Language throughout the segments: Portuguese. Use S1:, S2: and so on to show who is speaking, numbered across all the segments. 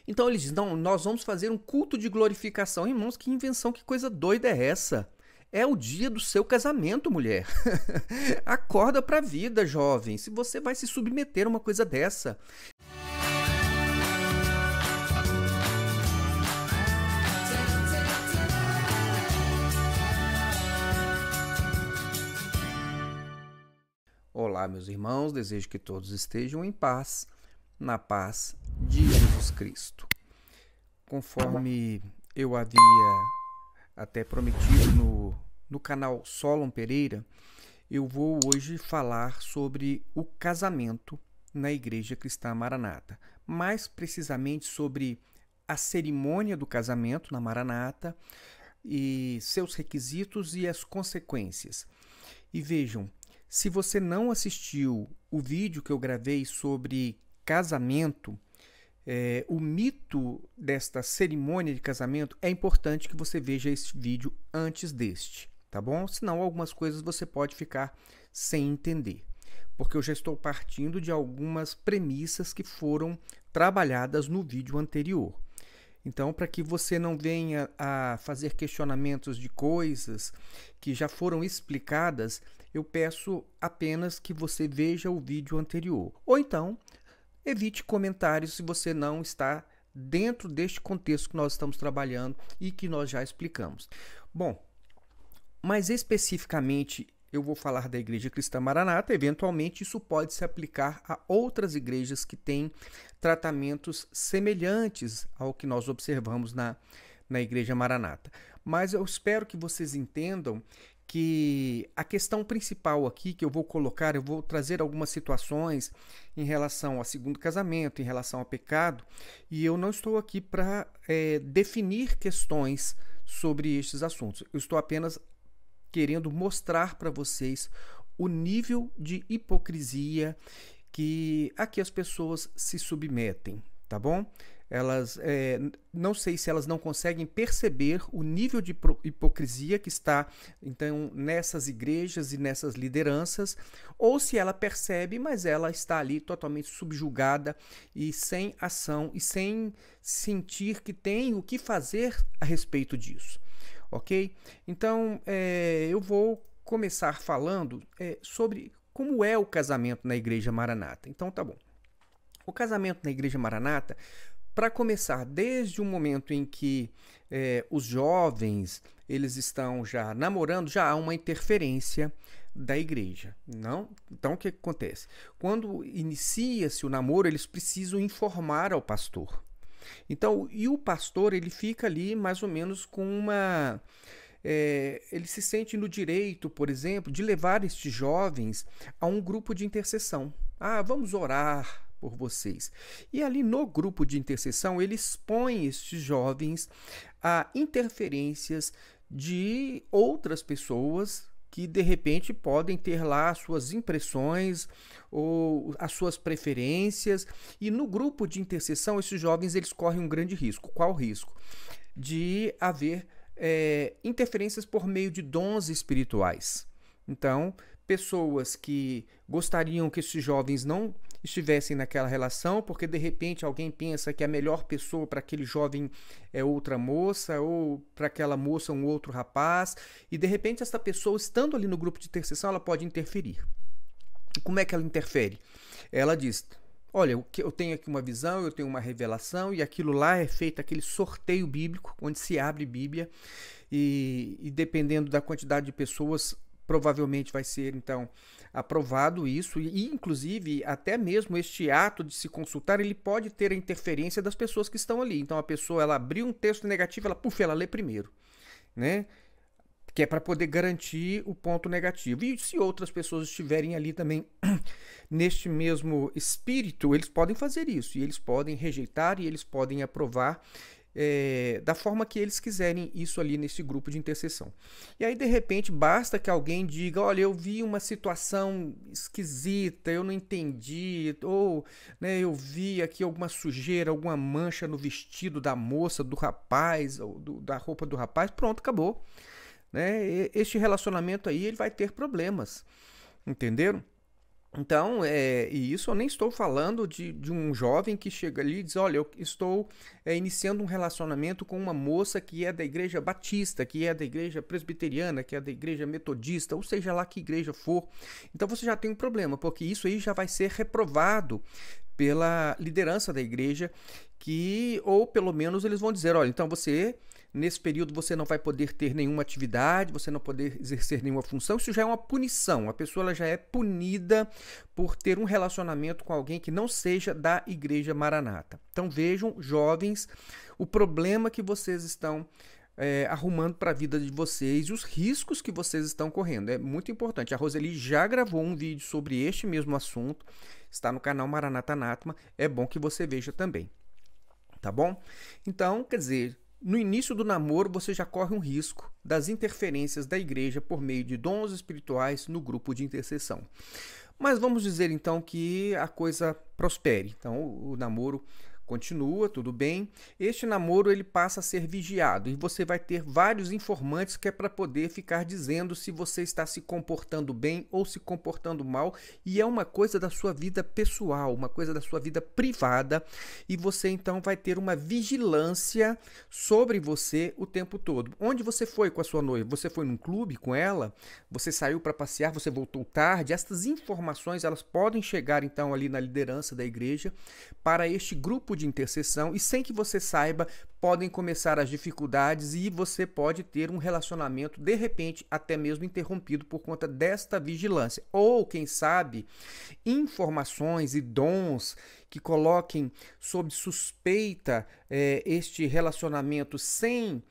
S1: Então ele diz, não, nós vamos fazer um culto de glorificação. Irmãos, que invenção, que coisa doida é essa? É o dia do seu casamento, mulher. Acorda pra vida, jovem. Se você vai se submeter a uma coisa dessa. Olá, meus irmãos. Desejo que todos estejam em paz, na paz de Jesus Cristo. Conforme eu havia até prometido no canal Solon Pereira, eu vou hoje falar sobre o casamento na Igreja Cristã Maranata. Mais precisamente sobre a cerimônia do casamento na Maranata e seus requisitos e as consequências. E vejam, se você não assistiu o vídeo que eu gravei sobre casamento, o mito desta cerimônia de casamento, é importante que você veja esse vídeo antes deste, tá bom? Senão algumas coisas você pode ficar sem entender, porque eu já estou partindo de algumas premissas que foram trabalhadas no vídeo anterior. Então, para que você não venha a fazer questionamentos de coisas que já foram explicadas, eu peço apenas que você veja o vídeo anterior. Ou então, evite comentários se você não está dentro deste contexto que nós estamos trabalhando e que nós já explicamos. Bom, mais especificamente, eu vou falar da Igreja Cristã Maranata. Eventualmente, isso pode se aplicar a outras igrejas que têm tratamentos semelhantes ao que nós observamos na Igreja Maranata. Mas eu espero que vocês entendam que a questão principal aqui que eu vou colocar, eu vou trazer algumas situações em relação ao segundo casamento, em relação ao pecado, e eu não estou aqui para definir questões sobre estes assuntos. Eu estou apenas querendo mostrar para vocês o nível de hipocrisia que aqui as pessoas se submetem, tá bom? Elas, não sei se elas não conseguem perceber o nível de hipocrisia que está, então, nessas igrejas e nessas lideranças, ou se ela percebe, mas ela está ali totalmente subjugada e sem ação e sem sentir que tem o que fazer a respeito disso. Ok? Então, eu vou começar falando sobre como é o casamento na Igreja Maranata. Então, tá bom. O casamento na Igreja Maranata, para começar, desde o momento em que os jovens eles estão já namorando, já há uma interferência da igreja, não? Então, o que acontece? Quando inicia-se o namoro, eles precisam informar ao pastor. Então, e o pastor, ele fica ali mais ou menos com uma... ele se sente no direito, por exemplo, de levar estes jovens a um grupo de intercessão. Ah, vamos orar por vocês. E ali no grupo de intercessão, ele expõe estes jovens a interferências de outras pessoas que de repente podem ter lá as suas impressões ou as suas preferências, e no grupo de intercessão esses jovens eles correm um grande risco. Qual o risco? De haver interferências por meio de dons espirituais. Então, pessoas que gostariam que esses jovens não estivessem naquela relação, porque de repente alguém pensa que a melhor pessoa para aquele jovem é outra moça, ou para aquela moça um outro rapaz, e de repente essa pessoa, estando ali no grupo de intercessão, ela pode interferir. E como é que ela interfere? Ela diz: olha, eu tenho aqui uma visão, eu tenho uma revelação, e aquilo lá é feito aquele sorteio bíblico, onde se abre Bíblia, e dependendo da quantidade de pessoas, provavelmente vai ser, então, aprovado isso, e inclusive até mesmo este ato de se consultar, ele pode ter a interferência das pessoas que estão ali. Então a pessoa, ela abriu um texto negativo, ela lê primeiro, né? Que é para poder garantir o ponto negativo. E se outras pessoas estiverem ali também neste mesmo espírito, eles podem fazer isso, e eles podem rejeitar e eles podem aprovar da forma que eles quiserem isso ali nesse grupo de intercessão. E aí, de repente, basta que alguém diga: olha, eu vi uma situação esquisita, eu não entendi, ou né, eu vi aqui alguma sujeira, alguma mancha no vestido da moça, do rapaz, ou da roupa do rapaz, pronto, acabou. Né? Este relacionamento aí ele vai ter problemas, entenderam? Então, e isso eu nem estou falando de um jovem que chega ali e diz, olha, eu estou iniciando um relacionamento com uma moça que é da igreja batista, que é da igreja presbiteriana, que é da igreja metodista, ou seja lá que igreja for. Então você já tem um problema, porque isso aí já vai ser reprovado pela liderança da igreja, ou pelo menos eles vão dizer, olha, então nesse período você não vai poder ter nenhuma atividade, você não poder exercer nenhuma função, isso já é uma punição, a pessoa ela já é punida por ter um relacionamento com alguém que não seja da igreja Maranata. Então vejam, jovens, o problema que vocês estão arrumando para a vida de vocês e os riscos que vocês estão correndo. É muito importante. A Roseli já gravou um vídeo sobre este mesmo assunto, está no canal Maranata Anátema, é bom que você veja também. Tá bom? Então, quer dizer, no início do namoro você já corre um risco das interferências da igreja por meio de dons espirituais no grupo de intercessão. Mas vamos dizer então que a coisa prospere. Então o namoro continua, tudo bem. Este namoro ele passa a ser vigiado e você vai ter vários informantes que é para poder ficar dizendo se você está se comportando bem ou se comportando mal, e é uma coisa da sua vida pessoal, uma coisa da sua vida privada, e você então vai ter uma vigilância sobre você o tempo todo. Onde você foi com a sua noiva? Você foi num clube com ela? Você saiu para passear? Você voltou tarde? Estas informações elas podem chegar então ali na liderança da igreja para este grupo de intercessão, e sem que você saiba, podem começar as dificuldades e você pode ter um relacionamento, de repente, até mesmo interrompido por conta desta vigilância. Ou, quem sabe, informações e dons que coloquem sob suspeita este relacionamento sem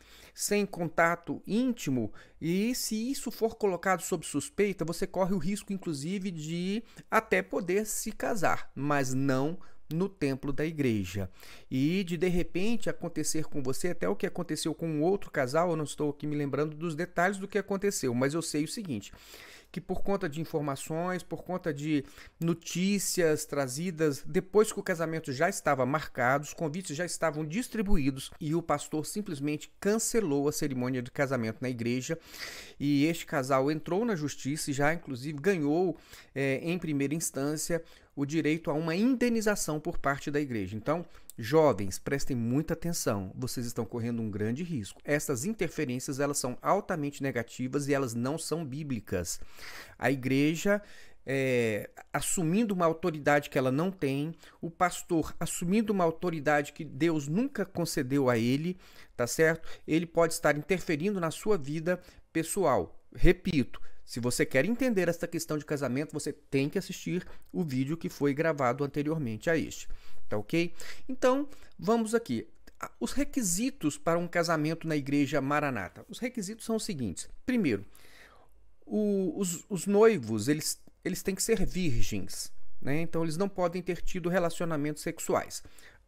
S1: contato íntimo, e se isso for colocado sob suspeita, você corre o risco, inclusive, de até poder se casar, mas não no templo da igreja, e de repente acontecer com você até o que aconteceu com um outro casal. Eu não estou aqui me lembrando dos detalhes do que aconteceu, mas eu sei o seguinte, que por conta de informações, por conta de notícias trazidas depois que o casamento já estava marcado, os convites já estavam distribuídos e o pastor simplesmente cancelou a cerimônia de casamento na igreja, e este casal entrou na justiça e já inclusive ganhou em primeira instância o direito a uma indenização por parte da igreja. Então, jovens, prestem muita atenção, vocês estão correndo um grande risco. Essas interferências elas são altamente negativas e elas não são bíblicas. A igreja assumindo uma autoridade que ela não tem, o pastor assumindo uma autoridade que Deus nunca concedeu a ele, tá certo? Ele pode estar interferindo na sua vida pessoal. Repito, se você quer entender esta questão de casamento, você tem que assistir o vídeo que foi gravado anteriormente a este, tá ok? Então, vamos aqui. Os requisitos para um casamento na igreja Maranata. Os requisitos são os seguintes. Primeiro, os noivos, eles têm que ser virgens, né? Então, eles não podem ter tido relacionamentos sexuais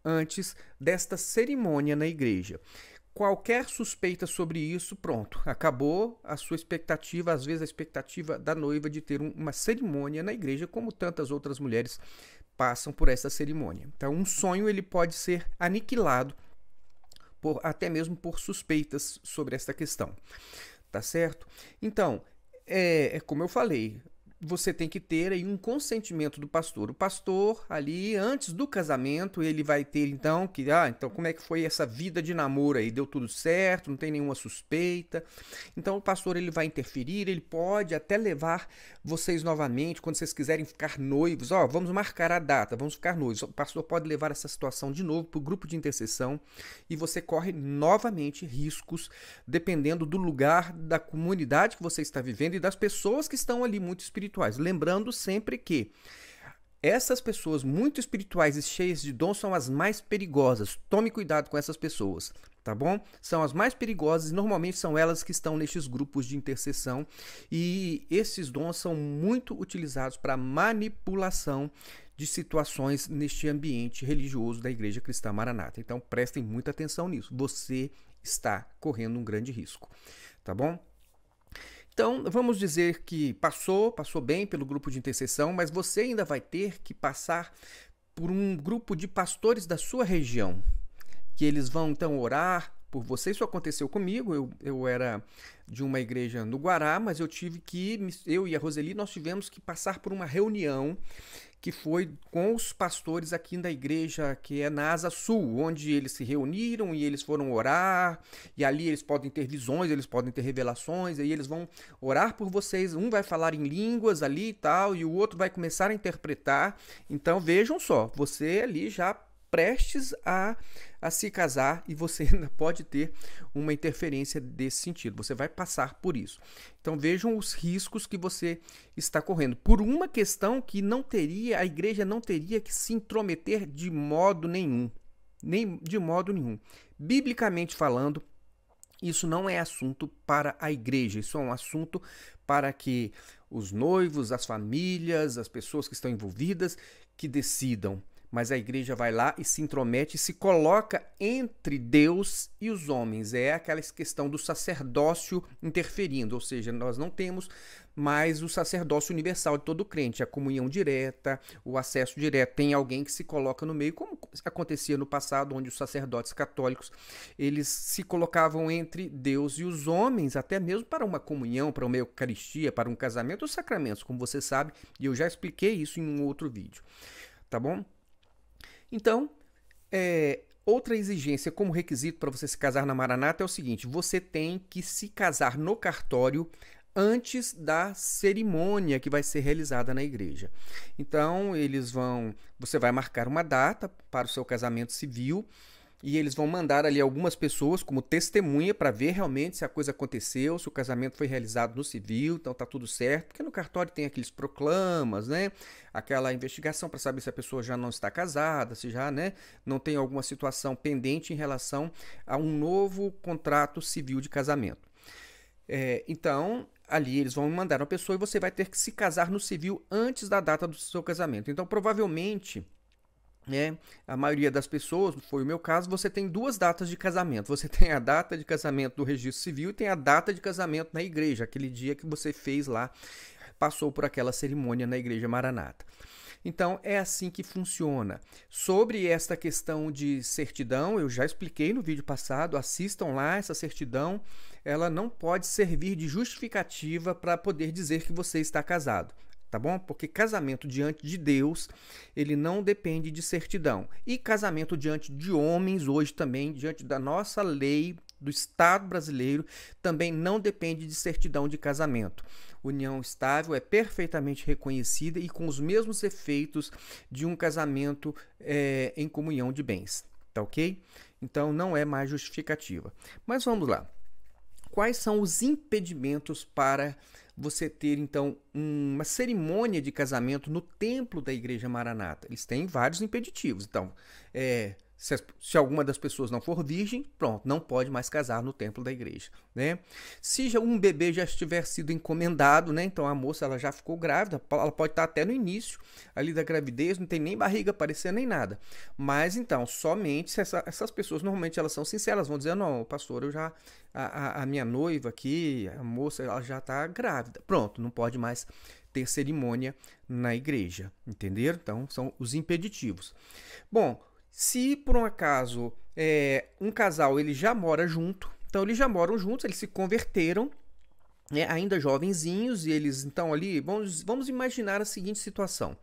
S1: antes desta cerimônia na igreja. Qualquer suspeita sobre isso, pronto, acabou a sua expectativa, às vezes a expectativa da noiva de ter uma cerimônia na igreja, como tantas outras mulheres passam por essa cerimônia. Então, um sonho ele pode ser aniquilado, até mesmo por suspeitas sobre esta questão, tá certo? Então, como eu falei, você tem que ter aí um consentimento do pastor. O pastor ali, antes do casamento, ele vai ter então então como é que foi essa vida de namoro aí? Deu tudo certo? Não tem nenhuma suspeita? Então o pastor ele vai interferir, ele pode até levar vocês novamente, quando vocês quiserem ficar noivos, vamos marcar a data, vamos ficar noivos. O pastor pode levar essa situação de novo para o grupo de intercessão e você corre novamente riscos, dependendo do lugar, da comunidade que você está vivendo e das pessoas que estão ali muito espirituais. Lembrando sempre que essas pessoas muito espirituais e cheias de dons são as mais perigosas. Tome cuidado com essas pessoas, tá bom? São as mais perigosas e normalmente são elas que estão nestes grupos de intercessão, e esses dons são muito utilizados para manipulação de situações neste ambiente religioso da Igreja Cristã Maranata. Então prestem muita atenção nisso. Você está correndo um grande risco, tá bom? Então, vamos dizer que passou bem pelo grupo de intercessão, mas você ainda vai ter que passar por um grupo de pastores da sua região, que eles vão então orar por você. Isso aconteceu comigo, eu era de uma igreja no Guará, mas eu e a Roseli, nós tivemos que passar por uma reunião que foi com os pastores aqui da igreja, que é na Asa Sul, onde eles se reuniram e eles foram orar, e ali eles podem ter visões, eles podem ter revelações, aí eles vão orar por vocês, um vai falar em línguas ali e tal, e o outro vai começar a interpretar. Então vejam só, você ali já prestes a se casar e você ainda pode ter uma interferência desse sentido. Você vai passar por isso. Então vejam os riscos que você está correndo. Por uma questão que a igreja não teria que se intrometer de modo nenhum. Nem de modo nenhum. Biblicamente falando, isso não é assunto para a igreja. Isso é um assunto para que os noivos, as famílias, as pessoas que estão envolvidas, que decidam. Mas a igreja vai lá e se intromete e se coloca entre Deus e os homens. É aquela questão do sacerdócio interferindo, ou seja, nós não temos mais o sacerdócio universal de todo crente, a comunhão direta, o acesso direto. Tem alguém que se coloca no meio, como acontecia no passado, onde os sacerdotes católicos eles se colocavam entre Deus e os homens, até mesmo para uma comunhão, para uma eucaristia, para um casamento, os sacramentos, como você sabe, e eu já expliquei isso em um outro vídeo, tá bom? Então, outra exigência como requisito para você se casar na Maranata é o seguinte: você tem que se casar no cartório antes da cerimônia que vai ser realizada na igreja. Então, você vai marcar uma data para o seu casamento civil e eles vão mandar ali algumas pessoas como testemunha para ver realmente se a coisa aconteceu, se o casamento foi realizado no civil, então tá tudo certo, porque no cartório tem aqueles proclamas, né? Aquela investigação para saber se a pessoa já não está casada, se já, né, não tem alguma situação pendente em relação a um novo contrato civil de casamento. Então, ali eles vão mandar uma pessoa e você vai ter que se casar no civil antes da data do seu casamento. Então, provavelmente, a maioria das pessoas, foi o meu caso, você tem duas datas de casamento. Você tem a data de casamento do registro civil e tem a data de casamento na igreja, aquele dia que você fez lá, passou por aquela cerimônia na igreja Maranata. Então, é assim que funciona. Sobre esta questão de certidão, eu já expliquei no vídeo passado, assistam lá, essa certidão, ela não pode servir de justificativa para poder dizer que você está casado. Tá bom? Porque casamento diante de Deus, ele não depende de certidão. E casamento diante de homens, hoje também, diante da nossa lei, do Estado brasileiro, também não depende de certidão de casamento. União estável é perfeitamente reconhecida e com os mesmos efeitos de um casamento em comunhão de bens. Tá ok? Então, não é mais justificativa. Mas vamos lá. Quais são os impedimentos para você ter, então, uma cerimônia de casamento no templo da Igreja Maranata? Eles têm vários impeditivos. Então, se alguma das pessoas não for virgem, pronto, não pode mais casar no templo da igreja, né? Se já um bebê já estiver sido encomendado, né? Então a moça ela já ficou grávida, ela pode estar até no início ali da gravidez, não tem nem barriga aparecendo nem nada. Mas então, somente se essas pessoas normalmente elas são sinceras, vão dizer: não, pastor, eu já a minha noiva aqui, a moça, ela já está grávida. Pronto, não pode mais ter cerimônia na igreja, entenderam? Então são os impeditivos. Bom, se por um acaso um casal ele já mora junto, então eles já moram juntos, eles se converteram, ainda jovenzinhos, e eles então ali, vamos imaginar a seguinte situação.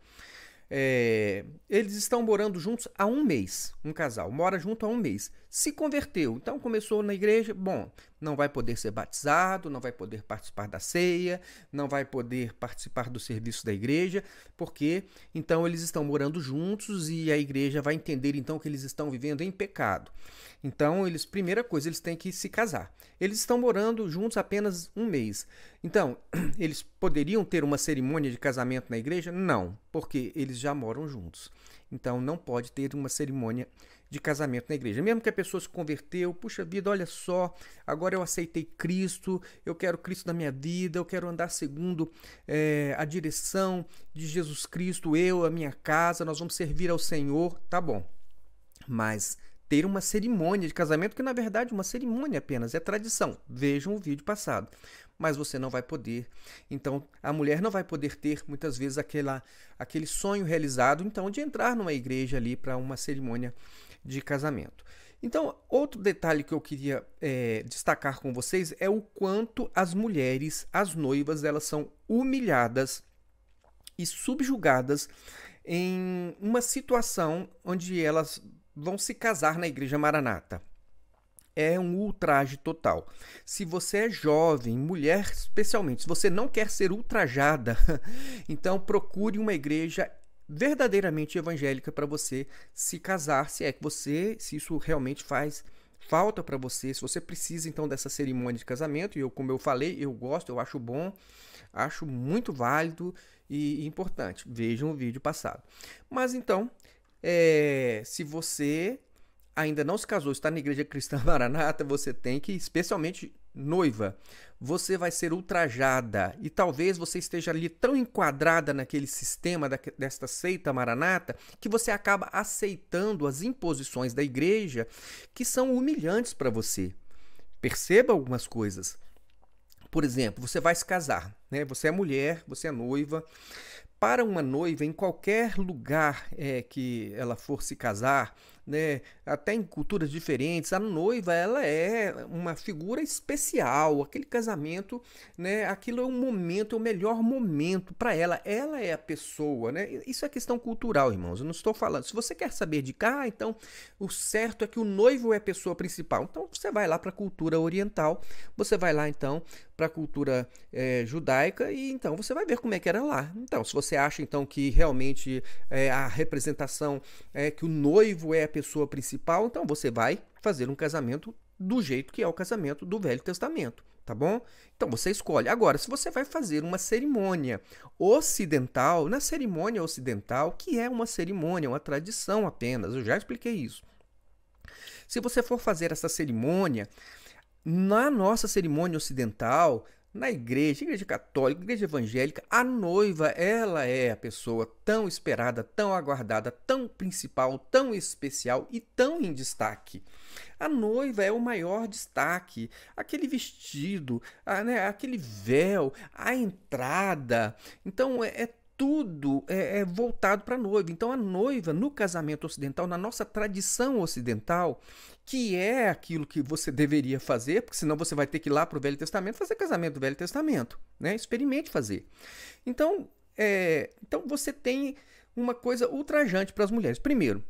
S1: Eles estão morando juntos há um mês, um casal mora junto há um mês, se converteu, então começou na igreja, bom, não vai poder ser batizado, não vai poder participar da ceia, não vai poder participar do serviço da igreja, porque então eles estão morando juntos e a igreja vai entender então que eles estão vivendo em pecado. Então, primeira coisa, eles têm que se casar. Eles estão morando juntos apenas um mês. Então, eles poderiam ter uma cerimônia de casamento na igreja? Não, porque eles já moram juntos. Então, não pode ter uma cerimônia de casamento na igreja. Mesmo que a pessoa se converteu, puxa vida, olha só, agora eu aceitei Cristo, eu quero Cristo na minha vida, eu quero andar segundo a direção de Jesus Cristo, a minha casa, nós vamos servir ao Senhor, tá bom. Mas ter uma cerimônia de casamento, que na verdade uma cerimônia apenas, é tradição. Vejam o vídeo passado. Mas você não vai poder. Então, a mulher não vai poder ter, muitas vezes, aquele sonho realizado, então, de entrar numa igreja ali para uma cerimônia de casamento. Então, outro detalhe que eu queria destacar com vocês é o quanto as mulheres, as noivas, elas são humilhadas e subjugadas em uma situação onde elas vão se casar na Igreja Maranata. É um ultraje total. Se você é jovem, mulher especialmente, se você não quer ser ultrajada, então procure uma igreja verdadeiramente evangélica para você se casar, se isso realmente faz falta para você, se você precisa então dessa cerimônia de casamento. E como eu falei, eu gosto, eu acho bom, acho muito válido e importante. Vejam o vídeo passado. Mas então, se você ainda não se casou, está na Igreja Cristã Maranata, você tem que, especialmente noiva, você vai ser ultrajada e talvez você esteja ali tão enquadrada naquele sistema desta seita Maranata que você acaba aceitando as imposições da igreja que são humilhantes para você. Perceba algumas coisas. Por exemplo, você vai se casar, né? Você é mulher, você é noiva. Para uma noiva, em qualquer lugar que ela for se casar, né, até em culturas diferentes, a noiva ela é uma figura especial. Aquele casamento, né, aquilo é um momento, é o melhor momento para ela. Ela é a pessoa, né? Isso é questão cultural, irmãos. Eu não estou falando. Se você quer saber de cá, então o certo é que o noivo é a pessoa principal. Então você vai lá para a cultura oriental, você vai lá então para a cultura judaica e então você vai ver como é que era lá. Então, se você acha então que realmente a representação é que o noivo é a pessoa principal, então você vai fazer um casamento do jeito que é o casamento do Velho Testamento, tá bom? Então você escolhe. Agora, se você vai fazer uma cerimônia ocidental, na cerimônia ocidental, que é uma cerimônia, uma tradição apenas, eu já expliquei isso. Se você for fazer essa cerimônia, na nossa cerimônia ocidental, na igreja católica, igreja evangélica, a noiva, ela é a pessoa tão esperada, tão aguardada, tão principal, tão especial e tão em destaque. A noiva é o maior destaque. Aquele vestido, aquele véu, a entrada. Então, tudo é voltado para a noiva. Então, a noiva, no casamento ocidental, na nossa tradição ocidental, que é aquilo que você deveria fazer, porque senão você vai ter que ir lá para o Velho Testamento fazer casamento do Velho Testamento, né? Experimente fazer. Então você tem uma coisa ultrajante para as mulheres. Primeiro,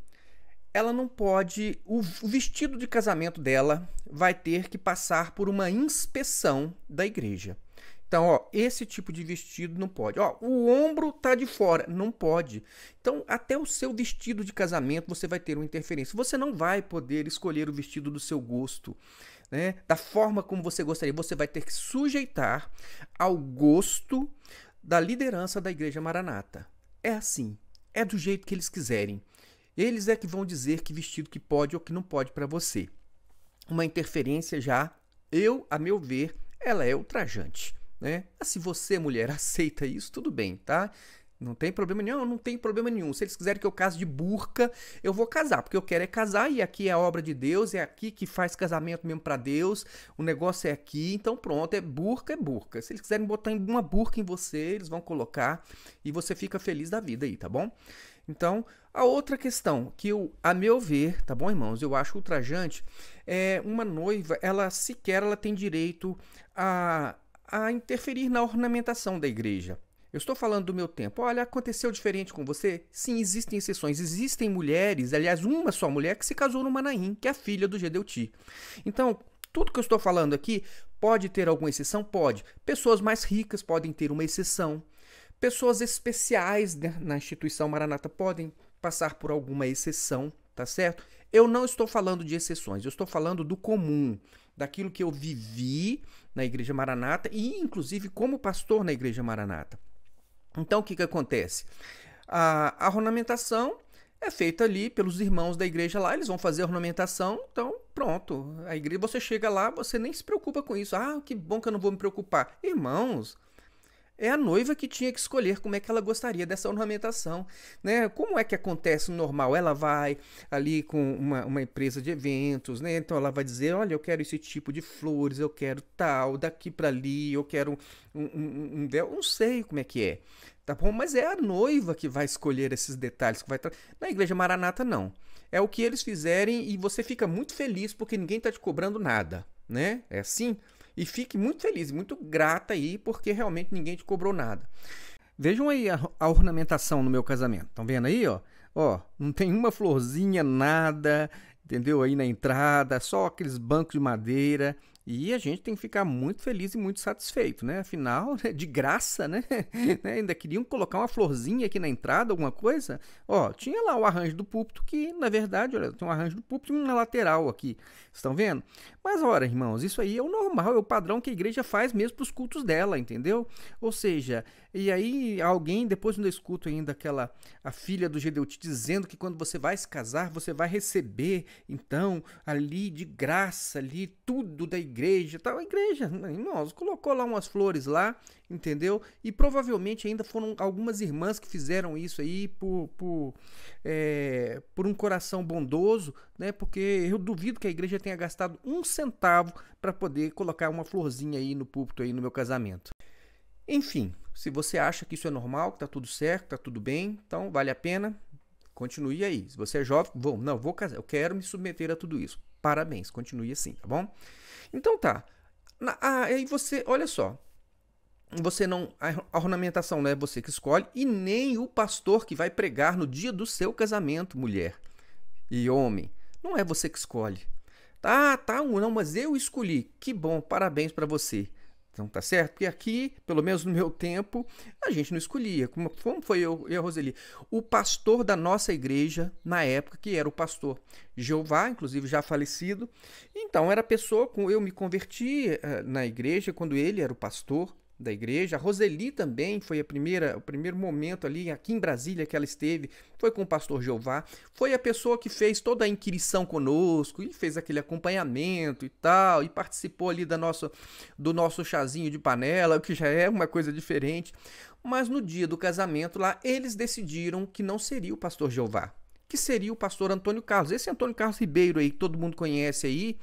S1: ela não pode, o vestido de casamento dela vai ter que passar por uma inspeção da igreja. Então, esse tipo de vestido não pode. O ombro tá de fora, não pode. Então, até o seu vestido de casamento você vai ter uma interferência. Você não vai poder escolher o vestido do seu gosto, né? Da forma como você gostaria. Você vai ter que sujeitar ao gosto da liderança da Igreja Maranata. É assim, é do jeito que eles quiserem. Eles é que vão dizer que vestido que pode ou que não pode para você. Uma interferência já, a meu ver, ela é ultrajante. Né? Mas se você, mulher, aceita isso, tudo bem, tá? Não tem problema nenhum, não tem problema nenhum. Se eles quiserem que eu case de burca, eu vou casar, porque eu quero é casar e aqui é a obra de Deus, é aqui que faz casamento mesmo para Deus, o negócio é aqui, então pronto, é burca, é burca. Se eles quiserem botar uma burca em você, eles vão colocar e você fica feliz da vida aí, tá bom? Então, a outra questão que a meu ver, tá bom, irmãos, eu acho ultrajante, é uma noiva, ela tem direito a interferir na ornamentação da igreja. Eu estou falando do meu tempo. Olha, aconteceu diferente com você? Sim, existem exceções. Existem mulheres, aliás, uma só mulher que se casou no Manaim, que é a filha do Gedeuti. Então, tudo que eu estou falando aqui pode ter alguma exceção? Pode. Pessoas mais ricas podem ter uma exceção. Pessoas especiais na instituição Maranata podem passar por alguma exceção, tá certo? Eu não estou falando de exceções, eu estou falando do comum, daquilo que eu vivi na Igreja Maranata e, inclusive, como pastor na Igreja Maranata. Então, o que acontece? A ornamentação é feita ali pelos irmãos da igreja lá, eles vão fazer a ornamentação, então, pronto. A igreja, você chega lá, você nem se preocupa com isso. Ah, que bom que eu não vou me preocupar. Irmãos, é a noiva que tinha que escolher como é que ela gostaria dessa ornamentação, né? Como é que acontece no normal? Ela vai ali com uma empresa de eventos, né? Então ela vai dizer, olha, eu quero esse tipo de flores, eu quero tal, daqui para ali, eu quero um véu, não sei como é que é, tá bom? Mas é a noiva que vai escolher esses detalhes, que vai na Igreja Maranata não. é o que eles fizerem e você fica muito feliz porque ninguém está te cobrando nada, né? É assim? E fique muito feliz, muito grata aí porque realmente ninguém te cobrou nada. Vejam aí a ornamentação no meu casamento. Estão vendo aí, ó? Ó, não tem uma florzinha, nada, entendeu? Aí na entrada, só aqueles bancos de madeira. E a gente tem que ficar muito feliz e muito satisfeito, né? Afinal, de graça, né? Ainda queriam colocar uma florzinha aqui na entrada, alguma coisa. Ó, tinha lá o arranjo do púlpito, que na verdade, olha, tem um arranjo do púlpito e um na lateral aqui. Estão vendo? Mas, ora, irmãos, isso aí é o normal, é o padrão que a igreja faz mesmo para os cultos dela, entendeu? Ou seja, e aí alguém, depois não escuto ainda a filha do Gedeuti dizendo que quando você vai se casar, você vai receber, então, ali de graça, ali, tudo da igreja, tal. A igreja, irmãos, colocou lá umas flores lá, entendeu? E provavelmente ainda foram algumas irmãs que fizeram isso aí por um coração bondoso, né? Porque eu duvido que a igreja tenha gastado um centavo para poder colocar uma florzinha aí no púlpito aí no meu casamento. Enfim, se você acha que isso é normal, que tá tudo certo, tá tudo bem, então vale a pena, continue aí. Se você é jovem, vou casar, eu quero me submeter a tudo isso. Parabéns, continue assim, tá bom? Então tá. Aí você, olha só, você não, a ornamentação não é você que escolhe e nem o pastor que vai pregar no dia do seu casamento, mulher e homem. Não é você que escolhe. Tá, não, mas eu escolhi. Que bom, parabéns para você. Então tá certo? Porque aqui, pelo menos no meu tempo, a gente não escolhia. Como foi eu e a Roseli? O pastor da nossa igreja, na época, que era o pastor Jeová, inclusive já falecido. Então era a pessoa, eu me converti na igreja quando ele era o pastor da igreja. A Roseli também foi o primeiro momento ali aqui em Brasília que ela esteve, foi com o pastor Jeová, foi a pessoa que fez toda a inquirição conosco e fez aquele acompanhamento e tal, e participou ali do nosso chazinho de panela, que já é uma coisa diferente. Mas no dia do casamento lá, eles decidiram que não seria o pastor Jeová, que seria o pastor Antônio Carlos, esse Antônio Carlos Ribeiro aí, que todo mundo conhece aí,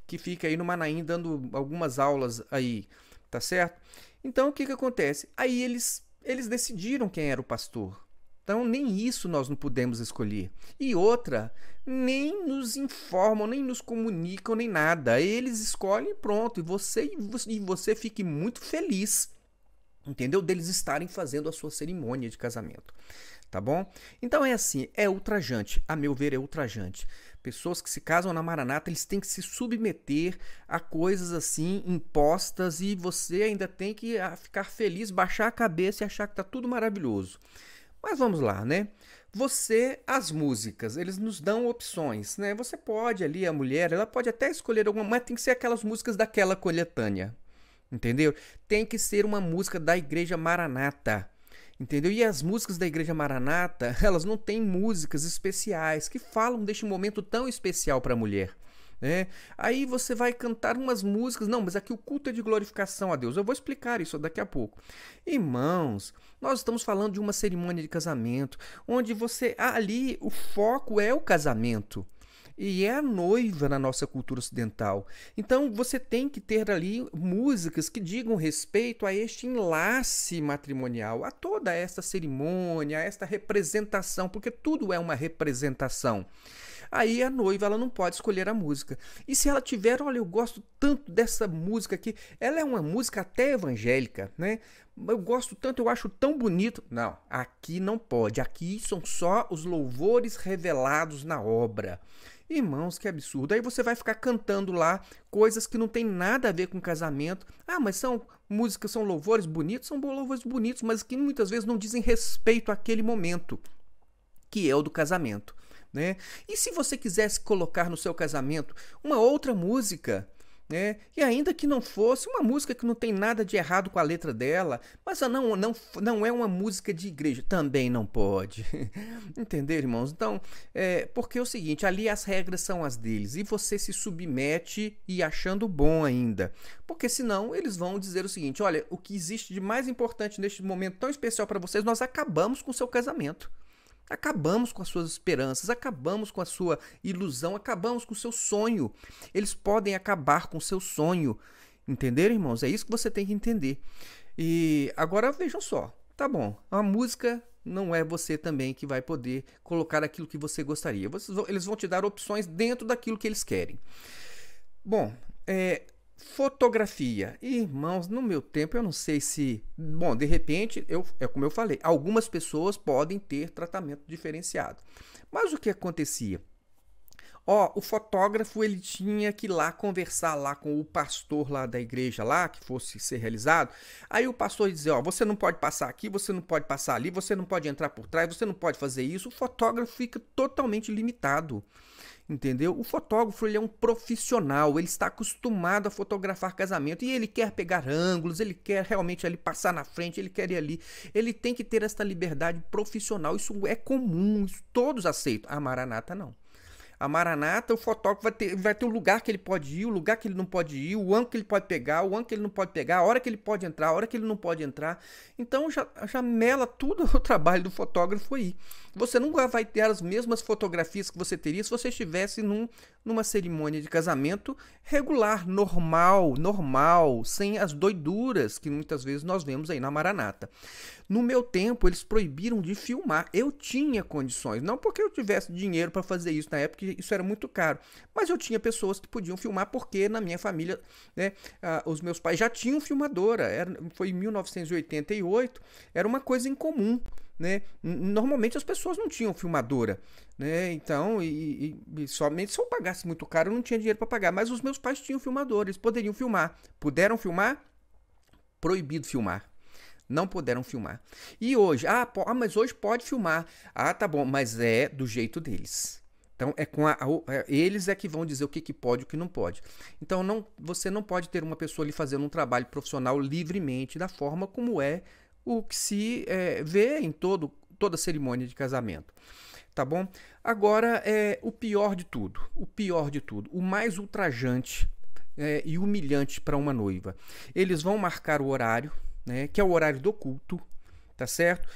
S1: que fica aí no Manaim dando algumas aulas aí, tá certo? Então, o que acontece? Aí eles decidiram quem era o pastor. Então, nem isso nós não pudemos escolher. E outra, nem nos informam, nem nos comunicam, nem nada. Eles escolhem e pronto. E você fique muito feliz, entendeu? Deles estarem fazendo a sua cerimônia de casamento. Tá bom? Então é assim, é ultrajante. A meu ver, é ultrajante. Pessoas que se casam na Maranata, eles têm que se submeter a coisas assim impostas e você ainda tem que ficar feliz, baixar a cabeça e achar que tá tudo maravilhoso. Mas vamos lá, né? As músicas, eles nos dão opções, né? Você pode ali, a mulher, ela pode até escolher alguma, mas tem que ser aquelas músicas daquela coletânea, entendeu? Tem que ser uma música da Igreja Maranata. Entendeu? E as músicas da Igreja Maranata, elas não têm músicas especiais que falam deste momento tão especial para a mulher, né? Aí você vai cantar umas músicas, não, mas aqui o culto é de glorificação a Deus. Eu vou explicar isso daqui a pouco. Irmãos, nós estamos falando de uma cerimônia de casamento, onde ali o foco é o casamento. E é a noiva na nossa cultura ocidental. Então você tem que ter ali músicas que digam respeito a este enlace matrimonial, a toda esta cerimônia, a esta representação, porque tudo é uma representação. Aí a noiva ela não pode escolher a música. E se ela tiver, olha, eu gosto tanto dessa música aqui, ela é uma música até evangélica, né? Eu gosto tanto, eu acho tão bonito. Não, aqui não pode. Aqui são só os louvores revelados na obra. Irmãos, que absurdo. Aí você vai ficar cantando lá coisas que não tem nada a ver com casamento. Ah, mas são músicas, são louvores bonitos? São louvores bonitos, mas que muitas vezes não dizem respeito àquele momento, que é o do casamento, né? E se você quisesse colocar no seu casamento uma outra música, né? E ainda que não fosse uma música que não tem nada de errado com a letra dela, mas não é uma música de igreja, também não pode. Entenderam, irmãos? Então, porque é o seguinte, ali as regras são as deles e você se submete e achando bom ainda. Porque senão eles vão dizer o seguinte, olha, o que existe de mais importante neste momento tão especial para vocês, nós acabamos com o seu casamento. Acabamos com as suas esperanças, acabamos com a sua ilusão, acabamos com o seu sonho. Eles podem acabar com o seu sonho. Entenderam, irmãos? É isso que você tem que entender. E agora vejam só. Tá bom, a música não é você também que vai poder colocar aquilo que você gostaria. Eles vão te dar opções dentro daquilo que eles querem. Bom, fotografia. Irmãos, no meu tempo eu não sei se... Bom, de repente, é como eu falei, algumas pessoas podem ter tratamento diferenciado. Mas o que acontecia? O fotógrafo, ele tinha que ir lá conversar lá com o pastor lá da igreja lá, que fosse ser realizado. Aí o pastor dizia, você não pode passar aqui, você não pode passar ali, você não pode entrar por trás, você não pode fazer isso. O fotógrafo fica totalmente limitado. Entendeu? O fotógrafo, ele é um profissional, ele está acostumado a fotografar casamento e ele quer pegar ângulos, ele quer realmente ali passar na frente, ele quer ir ali. Ele tem que ter essa liberdade profissional, isso é comum, isso todos aceitam. A Maranata não. A Maranata, o fotógrafo vai ter o lugar que ele pode ir, o lugar que ele não pode ir, o ângulo que ele pode pegar, o ângulo que ele não pode pegar, a hora que ele pode entrar, a hora que ele não pode entrar. Então já mela tudo o trabalho do fotógrafo aí. Você nunca vai ter as mesmas fotografias que você teria se você estivesse numa cerimônia de casamento regular, normal, sem as doiduras que muitas vezes nós vemos aí na Maranata. No meu tempo, eles proibiram de filmar. Eu tinha condições, não porque eu tivesse dinheiro para fazer isso na época, isso era muito caro, mas eu tinha pessoas que podiam filmar porque na minha família, né, os meus pais já tinham filmadora. Foi em 1988, era uma coisa incomum. Né? Normalmente as pessoas não tinham filmadora, né? Então, e somente se eu pagasse muito caro, eu não tinha dinheiro para pagar, mas os meus pais tinham filmadora, eles poderiam filmar. Puderam filmar? Proibido filmar. Não puderam filmar. E hoje? Mas hoje pode filmar. Tá bom, mas é do jeito deles. Então, eles é que vão dizer o que pode e o que não pode. Então, você não pode ter uma pessoa ali fazendo um trabalho profissional livremente, da forma como é o que se vê em toda cerimônia de casamento. Tá bom? Agora, o pior de tudo, o mais ultrajante e humilhante para uma noiva. Eles vão marcar o horário, né, que é o horário do culto, tá certo?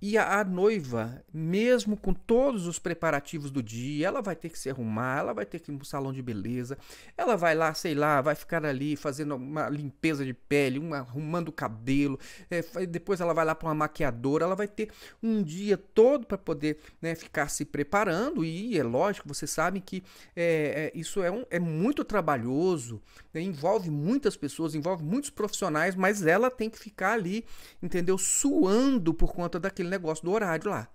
S1: E a noiva, mesmo com todos os preparativos do dia, ela vai ter que se arrumar, ela vai ter que ir no salão de beleza, ela vai lá, sei lá, vai ficar ali fazendo uma limpeza de pele, arrumando o cabelo, depois ela vai lá para uma maquiadora, ela vai ter um dia todo para poder, né, ficar se preparando. E é lógico, vocês sabem que isso é muito trabalhoso, né, envolve muitas pessoas, envolve muitos profissionais, mas ela tem que ficar ali, entendeu? Suando por conta daquele negócio do horário lá.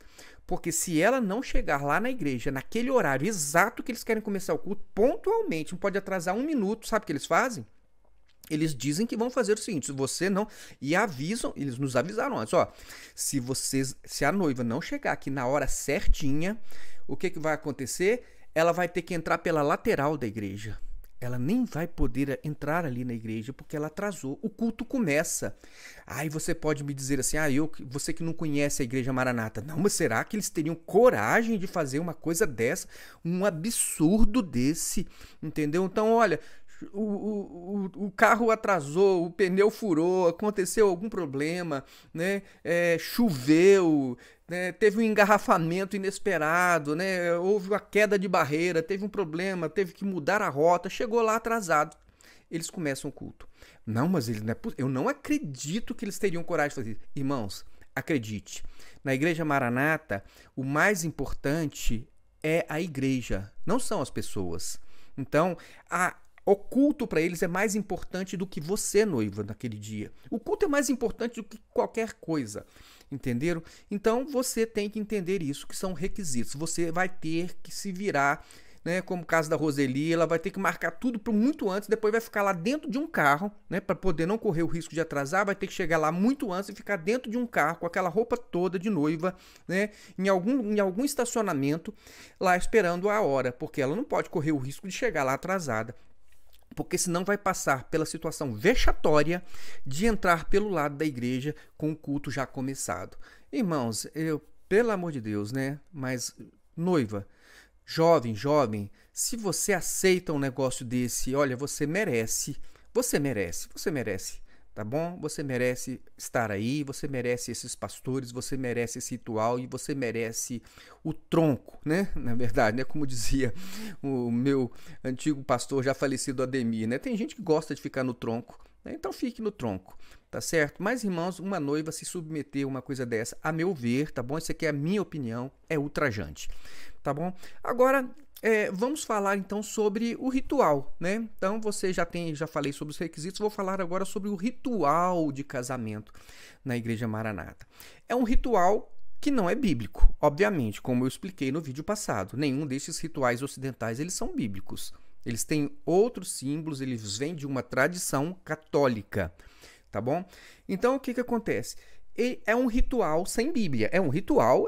S1: Porque se ela não chegar lá na igreja, naquele horário exato que eles querem começar o culto, pontualmente, não pode atrasar um minuto, sabe o que eles fazem? Eles dizem que vão fazer o seguinte, se você não... E avisam, eles nos avisaram antes, se a noiva não chegar aqui na hora certinha, o que vai acontecer? Ela vai ter que entrar pela lateral da igreja. Ela nem vai poder entrar ali na igreja porque ela atrasou. O culto começa. Aí você pode me dizer assim, você que não conhece a Igreja Maranata. Não, mas será que eles teriam coragem de fazer uma coisa dessa? Um absurdo desse, entendeu? Então, olha, o carro atrasou, o pneu furou, aconteceu algum problema, né? Choveu, né? Teve um engarrafamento inesperado, né? Houve uma queda de barreira, teve um problema, teve que mudar a rota, chegou lá atrasado. Eles começam o culto. Não, mas eu não acredito que eles teriam coragem de fazer isso. Irmãos, acredite, na Igreja Maranata, o mais importante é a igreja, não são as pessoas. Então, o culto para eles é mais importante do que você, noiva, naquele dia. O culto é mais importante do que qualquer coisa. Entenderam? Então você tem que entender isso, que são requisitos. Você vai ter que se virar, né? Como o caso da Roseli, ela vai ter que marcar tudo muito antes, depois vai ficar lá dentro de um carro, né? Para poder não correr o risco de atrasar, vai ter que chegar lá muito antes e ficar dentro de um carro com aquela roupa toda de noiva, né? Em algum estacionamento, lá esperando a hora, porque ela não pode correr o risco de chegar lá atrasada. Porque senão vai passar pela situação vexatória de entrar pelo lado da igreja com o culto já começado. Irmãos, pelo amor de Deus, né? Mas noiva, jovem, se você aceita um negócio desse, olha, você merece, tá bom? Você merece estar aí, você merece esses pastores, você merece esse ritual e você merece o tronco, né? Na verdade, né? Como dizia o meu antigo pastor já falecido Ademir, né? Tem gente que gosta de ficar no tronco, né? Então fique no tronco, tá certo? Mas, irmãos, uma noiva se submeter a uma coisa dessa, a meu ver, tá bom? Isso aqui é a minha opinião, é ultrajante, tá bom? Agora, vamos falar então sobre o ritual, né? Então você já falei sobre os requisitos, vou falar agora sobre o ritual de casamento na Igreja Maranata. É um ritual que não é bíblico, obviamente, como eu expliquei no vídeo passado. Nenhum desses rituais ocidentais eles são bíblicos. Eles têm outros símbolos, eles vêm de uma tradição católica, tá bom? Então o que acontece? É um ritual sem Bíblia, é um ritual,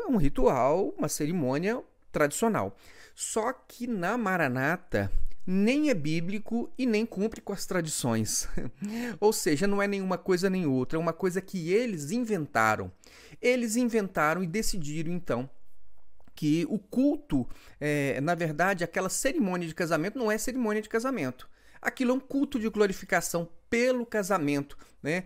S1: uma cerimônia tradicional. Só que na Maranata nem é bíblico e nem cumpre com as tradições. Ou seja, não é nenhuma coisa nem outra, é uma coisa que eles inventaram. Eles inventaram e decidiram, então, que o culto, na verdade, aquela cerimônia de casamento não é cerimônia de casamento. Aquilo é um culto de glorificação pelo casamento, né,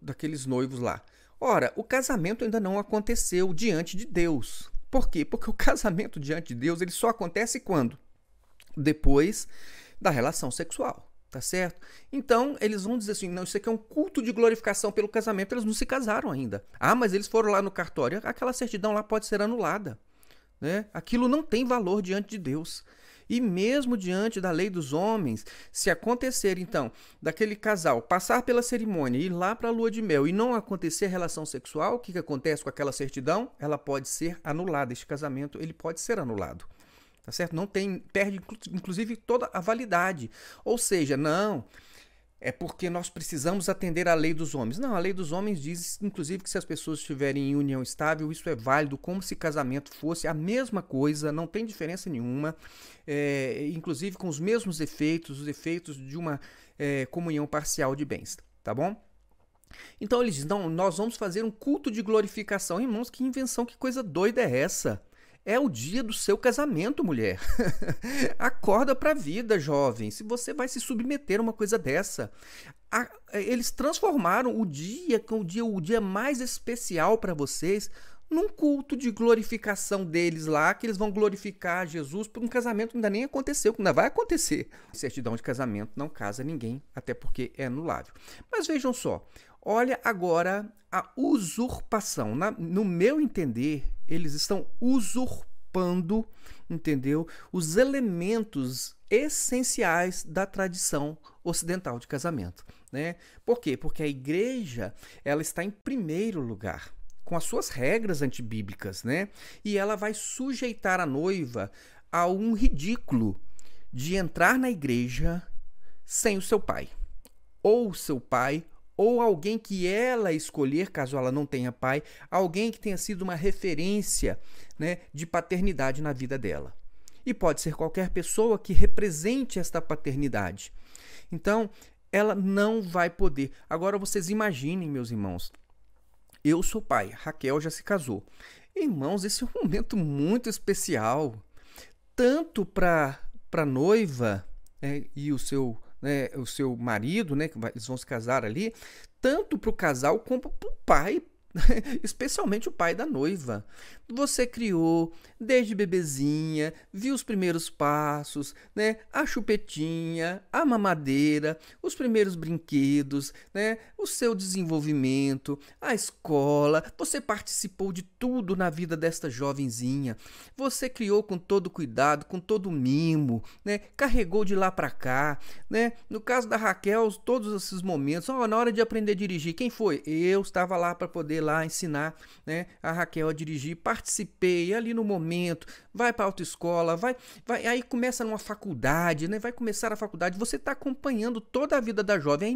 S1: daqueles noivos lá. Ora, o casamento ainda não aconteceu diante de Deus. Por quê? Porque o casamento diante de Deus ele só acontece quando? Depois da relação sexual, tá certo? Então, eles vão dizer assim, não, isso aqui é um culto de glorificação pelo casamento, eles não se casaram ainda. Ah, mas eles foram lá no cartório, aquela certidão lá pode ser anulada, né? Aquilo não tem valor diante de Deus. E mesmo diante da lei dos homens, se acontecer, então, daquele casal passar pela cerimônia, ir lá para a lua de mel e não acontecer relação sexual, o que acontece com aquela certidão? Ela pode ser anulada, este casamento ele pode ser anulado. Tá certo? Não tem, perde inclusive toda a validade. Ou seja, não, é porque nós precisamos atender à lei dos homens. Não, a lei dos homens diz, inclusive, que se as pessoas estiverem em união estável, isso é válido, como se casamento fosse a mesma coisa, não tem diferença nenhuma, inclusive com os mesmos efeitos, os efeitos de uma comunhão parcial de bens, tá bom? Então eles dizem, não, nós vamos fazer um culto de glorificação. Irmãos, que invenção, que coisa doida é essa? É o dia do seu casamento, mulher. Acorda para a vida, jovem. Se você vai se submeter a uma coisa dessa. Eles transformaram o dia mais especial para vocês num culto de glorificação deles lá, que eles vão glorificar Jesus por um casamento que ainda nem aconteceu, que ainda vai acontecer. Certidão de casamento não casa ninguém, até porque é anulável. Mas vejam só, olha agora a usurpação. No meu entender, eles estão usurpando, entendeu? Os elementos essenciais da tradição ocidental de casamento, né? Por quê? Porque a igreja, ela está em primeiro lugar, com as suas regras antibíblicas, né? E ela vai sujeitar a noiva a um ridículo de entrar na igreja sem o seu pai, ou seu pai, ou alguém que ela escolher, caso ela não tenha pai, alguém que tenha sido uma referência, né, de paternidade na vida dela. E pode ser qualquer pessoa que represente esta paternidade. Então, ela não vai poder. Agora, vocês imaginem, meus irmãos, eu sou pai, Raquel já se casou. Irmãos, esse é um momento muito especial, tanto para a noiva, e o seu marido, né, que eles vão se casar ali, tanto para o casal como para o pai, especialmente o pai da noiva. Você criou desde bebezinha, viu os primeiros passos, né? A chupetinha, a mamadeira, os primeiros brinquedos, né? O seu desenvolvimento, a escola. Você participou de tudo na vida desta jovenzinha. Você criou com todo cuidado, com todo mimo, né? Carregou de lá para cá, né? No caso da Raquel, todos esses momentos, na hora de aprender a dirigir, quem foi? Eu estava lá para poder lá ensinar, né, a Raquel a dirigir, participei ali no momento, vai para a autoescola, vai, aí começa numa faculdade, né, vai começar a faculdade, você está acompanhando toda a vida da jovem, aí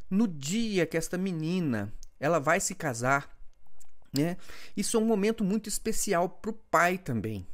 S1: no dia que esta menina, ela vai se casar, né, isso é um momento muito especial para o pai também.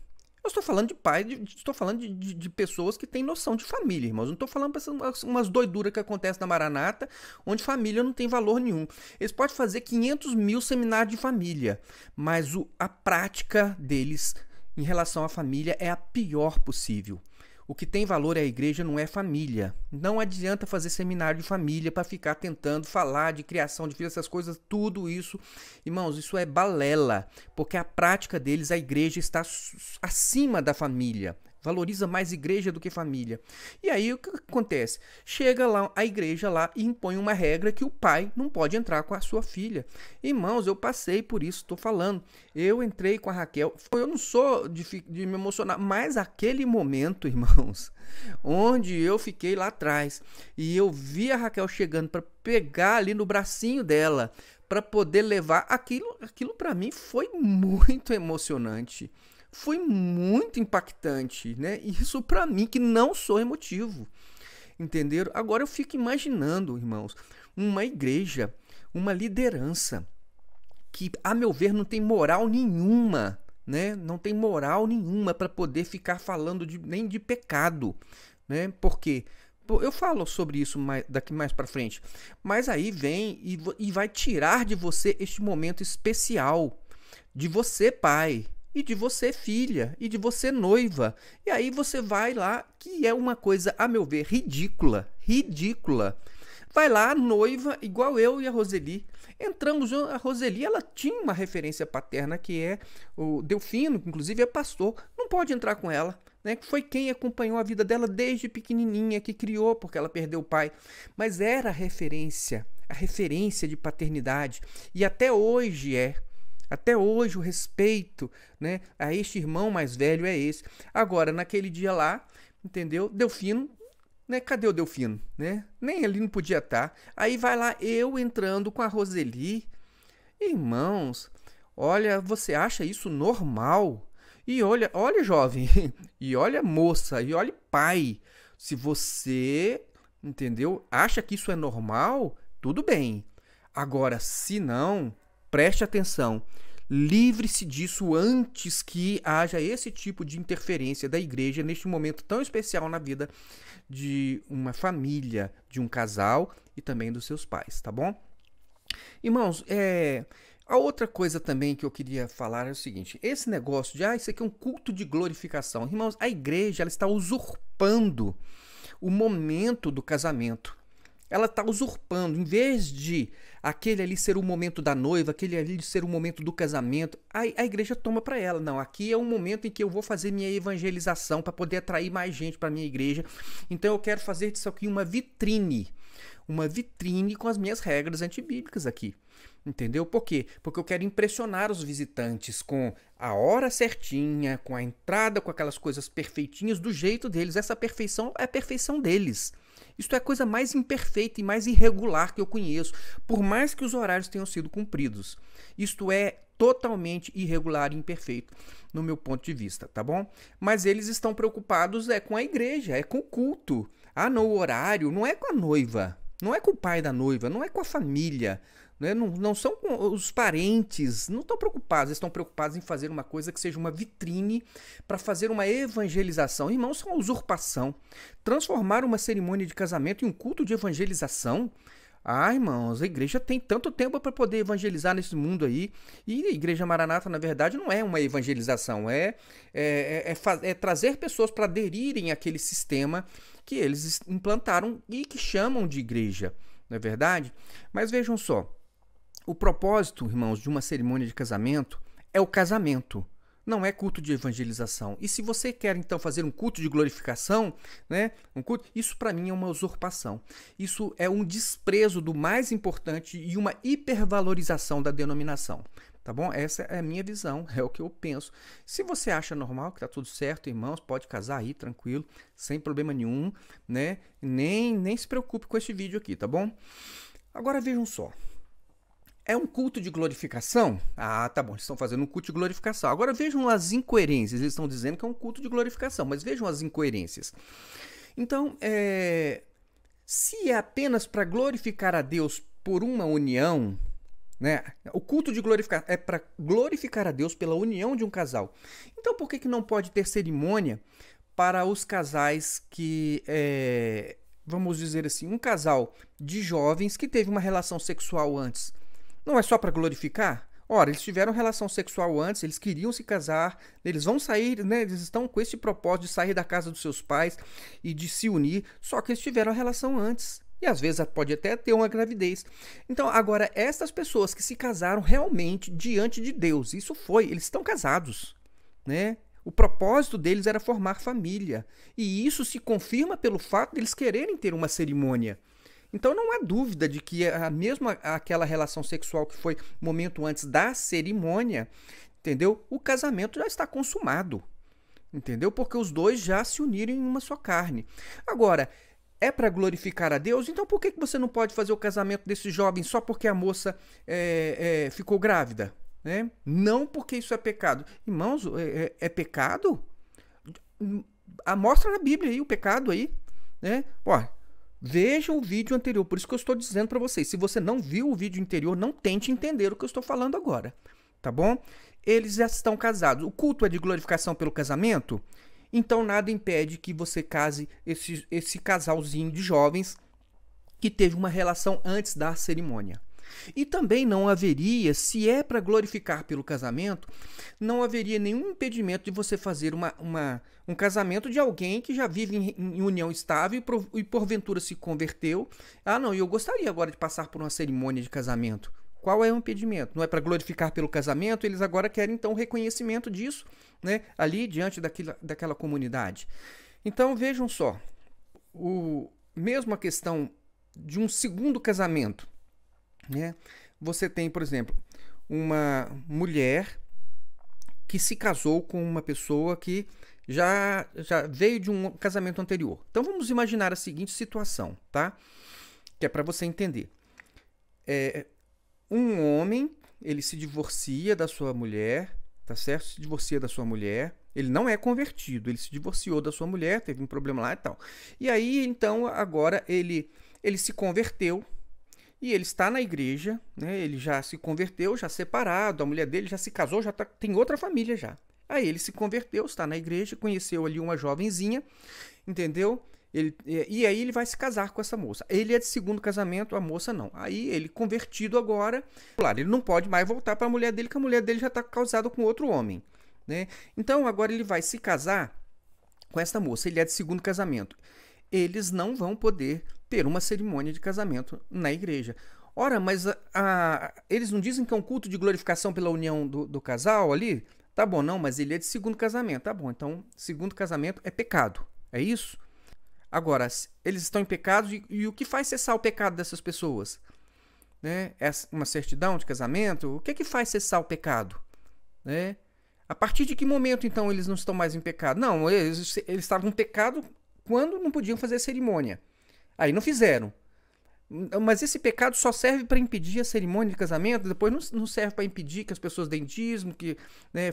S1: Eu estou falando de pai, estou falando de pessoas que têm noção de família, irmãos. Não estou falando de umas doiduras que acontecem na Maranata, onde família não tem valor nenhum. Eles podem fazer 500 mil seminários de família, mas a prática deles em relação à família é a pior possível. O que tem valor é a igreja, não é família. Não adianta fazer seminário de família para ficar tentando falar de criação de filhos, essas coisas, tudo isso. Irmãos, isso é balela, porque a prática deles, a igreja está acima da família. valoriza mais igreja do que família. E aí o que acontece? Chega lá a igreja lá e impõe uma regra que o pai não pode entrar com a sua filha. Irmãos, eu passei por isso, estou falando. Eu entrei com a Raquel, eu não sou de me emocionar, mas aquele momento, irmãos, onde eu fiquei lá atrás e eu vi a Raquel chegando para pegar ali no bracinho dela, para poder levar aquilo para mim foi muito emocionante. Foi muito impactante, né? Isso para mim que não sou emotivo. Entenderam? Agora eu fico imaginando, irmãos, uma igreja, uma liderança que, a meu ver, não tem moral nenhuma, né? Não tem moral nenhuma para poder ficar falando nem de pecado, né? Por quê? Eu falo sobre isso daqui mais para frente, mas aí vem e vai tirar de você este momento especial, de você pai, e de você filha, e de você noiva. E aí você vai lá, que é uma coisa, a meu ver, ridícula. Vai lá a noiva, igual eu e a Roseli. Entramos, a Roseli, ela tinha uma referência paterna que é o Delfino, que inclusive é pastor. Não pode entrar com ela, né? Foi quem acompanhou a vida dela desde pequenininha, que criou porque ela perdeu o pai. Mas era a referência de paternidade. E até hoje é. Até hoje o respeito, né, a este irmão mais velho é esse. Agora, naquele dia lá, entendeu? Delfino, né? Cadê o Delfino? Né? Nem ali não podia estar. Aí vai lá eu entrando com a Roseli. Irmãos, olha, você acha isso normal? E olha jovem, e olha moça, e olha pai. Se você, entendeu, acha que isso é normal, tudo bem. Agora, se não, preste atenção, livre-se disso antes que haja esse tipo de interferência da igreja neste momento tão especial na vida de uma família, de um casal e também dos seus pais, tá bom? Irmãos, a outra coisa também que eu queria falar é o seguinte, esse negócio de, isso aqui é um culto de glorificação. Irmãos, a igreja ela está usurpando o momento do casamento. Ela está usurpando, em vez de aquele ali ser o momento da noiva, aquele ali ser o momento do casamento, a igreja toma para ela. Não, aqui é um momento em que eu vou fazer minha evangelização para poder atrair mais gente para minha igreja. Então eu quero fazer disso aqui uma vitrine com as minhas regras antibíblicas aqui. Entendeu? Por quê? Porque eu quero impressionar os visitantes com a hora certinha, com a entrada, com aquelas coisas perfeitinhas do jeito deles. Essa perfeição é a perfeição deles. Isto é a coisa mais imperfeita e mais irregular que eu conheço, por mais que os horários tenham sido cumpridos. Isto é totalmente irregular e imperfeito, no meu ponto de vista, tá bom? Mas eles estão preocupados com a igreja, com o culto. No horário, não é com a noiva, não é com o pai da noiva, não é com a família, né? Não são com os parentes, não estão preocupados, eles estão preocupados em fazer uma coisa que seja uma vitrine para fazer uma evangelização. Irmãos, isso é uma usurpação. Transformar uma cerimônia de casamento em um culto de evangelização? Irmãos, a igreja tem tanto tempo para poder evangelizar nesse mundo aí. E a Igreja Maranata, na verdade, não é uma evangelização, é trazer pessoas para aderirem àquele sistema que eles implantaram e que chamam de igreja, não é verdade? Mas vejam só, o propósito, irmãos, de uma cerimônia de casamento é o casamento. Não é culto de evangelização. E se você quer, então, fazer um culto de glorificação, né, isso para mim é uma usurpação. Isso é um desprezo do mais importante e uma hipervalorização da denominação. Tá bom? Essa é a minha visão, é o que eu penso. Se você acha normal, que tá tudo certo, irmãos, pode casar aí, tranquilo, sem problema nenhum, né? Nem se preocupe com esse vídeo aqui, tá bom? Agora vejam só. É um culto de glorificação? Tá bom, eles estão fazendo um culto de glorificação. Agora vejam as incoerências. Eles estão dizendo que é um culto de glorificação, mas vejam as incoerências. Então, se é apenas para glorificar a Deus por uma união, né? O culto de glorificação é para glorificar a Deus pela união de um casal. Então, por que não pode ter cerimônia para os casais que... vamos dizer assim, um casal de jovens que teve uma relação sexual antes? Não é só para glorificar? Ora, eles tiveram relação sexual antes, eles queriam se casar, eles vão sair, né? Eles estão com esse propósito de sair da casa dos seus pais e de se unir, só que eles tiveram a relação antes. E às vezes pode até ter uma gravidez. Então, agora, essas pessoas que se casaram realmente diante de Deus, eles estão casados, né? O propósito deles era formar família. E isso se confirma pelo fato deles quererem ter uma cerimônia. Então não há dúvida de que mesmo aquela relação sexual que foi momento antes da cerimônia, entendeu? O casamento já está consumado, entendeu? Porque os dois já se uniram em uma só carne. Agora, é para glorificar a Deus? Então por que você não pode fazer o casamento desse jovem só porque a moça ficou grávida? Né? Não porque isso é pecado. Irmãos, é pecado? Mostra na Bíblia aí o pecado aí. Né? Ó, veja o vídeo anterior. Por isso que eu estou dizendo para vocês. Se você não viu o vídeo anterior, não tente entender o que eu estou falando agora. Tá bom? Eles já estão casados. O culto é de glorificação pelo casamento? Então nada impede que você case esse casalzinho de jovens que teve uma relação antes da cerimônia. E também não haveria, se é para glorificar pelo casamento, não haveria nenhum impedimento de você fazer um casamento de alguém que já vive em união estável e porventura se converteu. Ah, não, eu gostaria agora de passar por uma cerimônia de casamento. Qual é o impedimento? Não é para glorificar pelo casamento, eles agora querem então o reconhecimento disso, né, ali diante daquela comunidade. Então vejam só, mesmo a questão de um segundo casamento, né? Você tem, por exemplo, uma mulher que se casou com uma pessoa que já veio de um casamento anterior. Então vamos imaginar a seguinte situação, tá? Que é para você entender. Um homem, ele se divorcia da sua mulher, tá certo? Se divorcia da sua mulher. Ele não é convertido, ele se divorciou da sua mulher, teve um problema lá e tal. E aí, então, agora ele se converteu. E ele está na igreja, né? Ele já se converteu, já separado, a mulher dele já se casou, tem outra família já. Aí ele se converteu, está na igreja, conheceu ali uma jovenzinha, entendeu? E aí ele vai se casar com essa moça. Ele é de segundo casamento, a moça não. Aí ele convertido agora, claro, ele não pode mais voltar para a mulher dele, porque a mulher dele já está casada com outro homem, né? Então agora ele vai se casar com essa moça, ele é de segundo casamento. Eles não vão poder ter uma cerimônia de casamento na igreja. Ora, mas eles não dizem que é um culto de glorificação pela união do casal ali? Tá bom, não, mas ele é de segundo casamento. Tá bom, então segundo casamento é pecado, é isso? Agora, eles estão em pecado e o que faz cessar o pecado dessas pessoas? Né? É uma certidão de casamento? O que é que faz cessar o pecado? Né? A partir de que momento, então, eles não estão mais em pecado? Não, eles estavam em pecado quando não podiam fazer cerimônia. Aí não fizeram. Mas esse pecado só serve para impedir a cerimônia de casamento, depois não serve para impedir que as pessoas deem dízimo, que, né,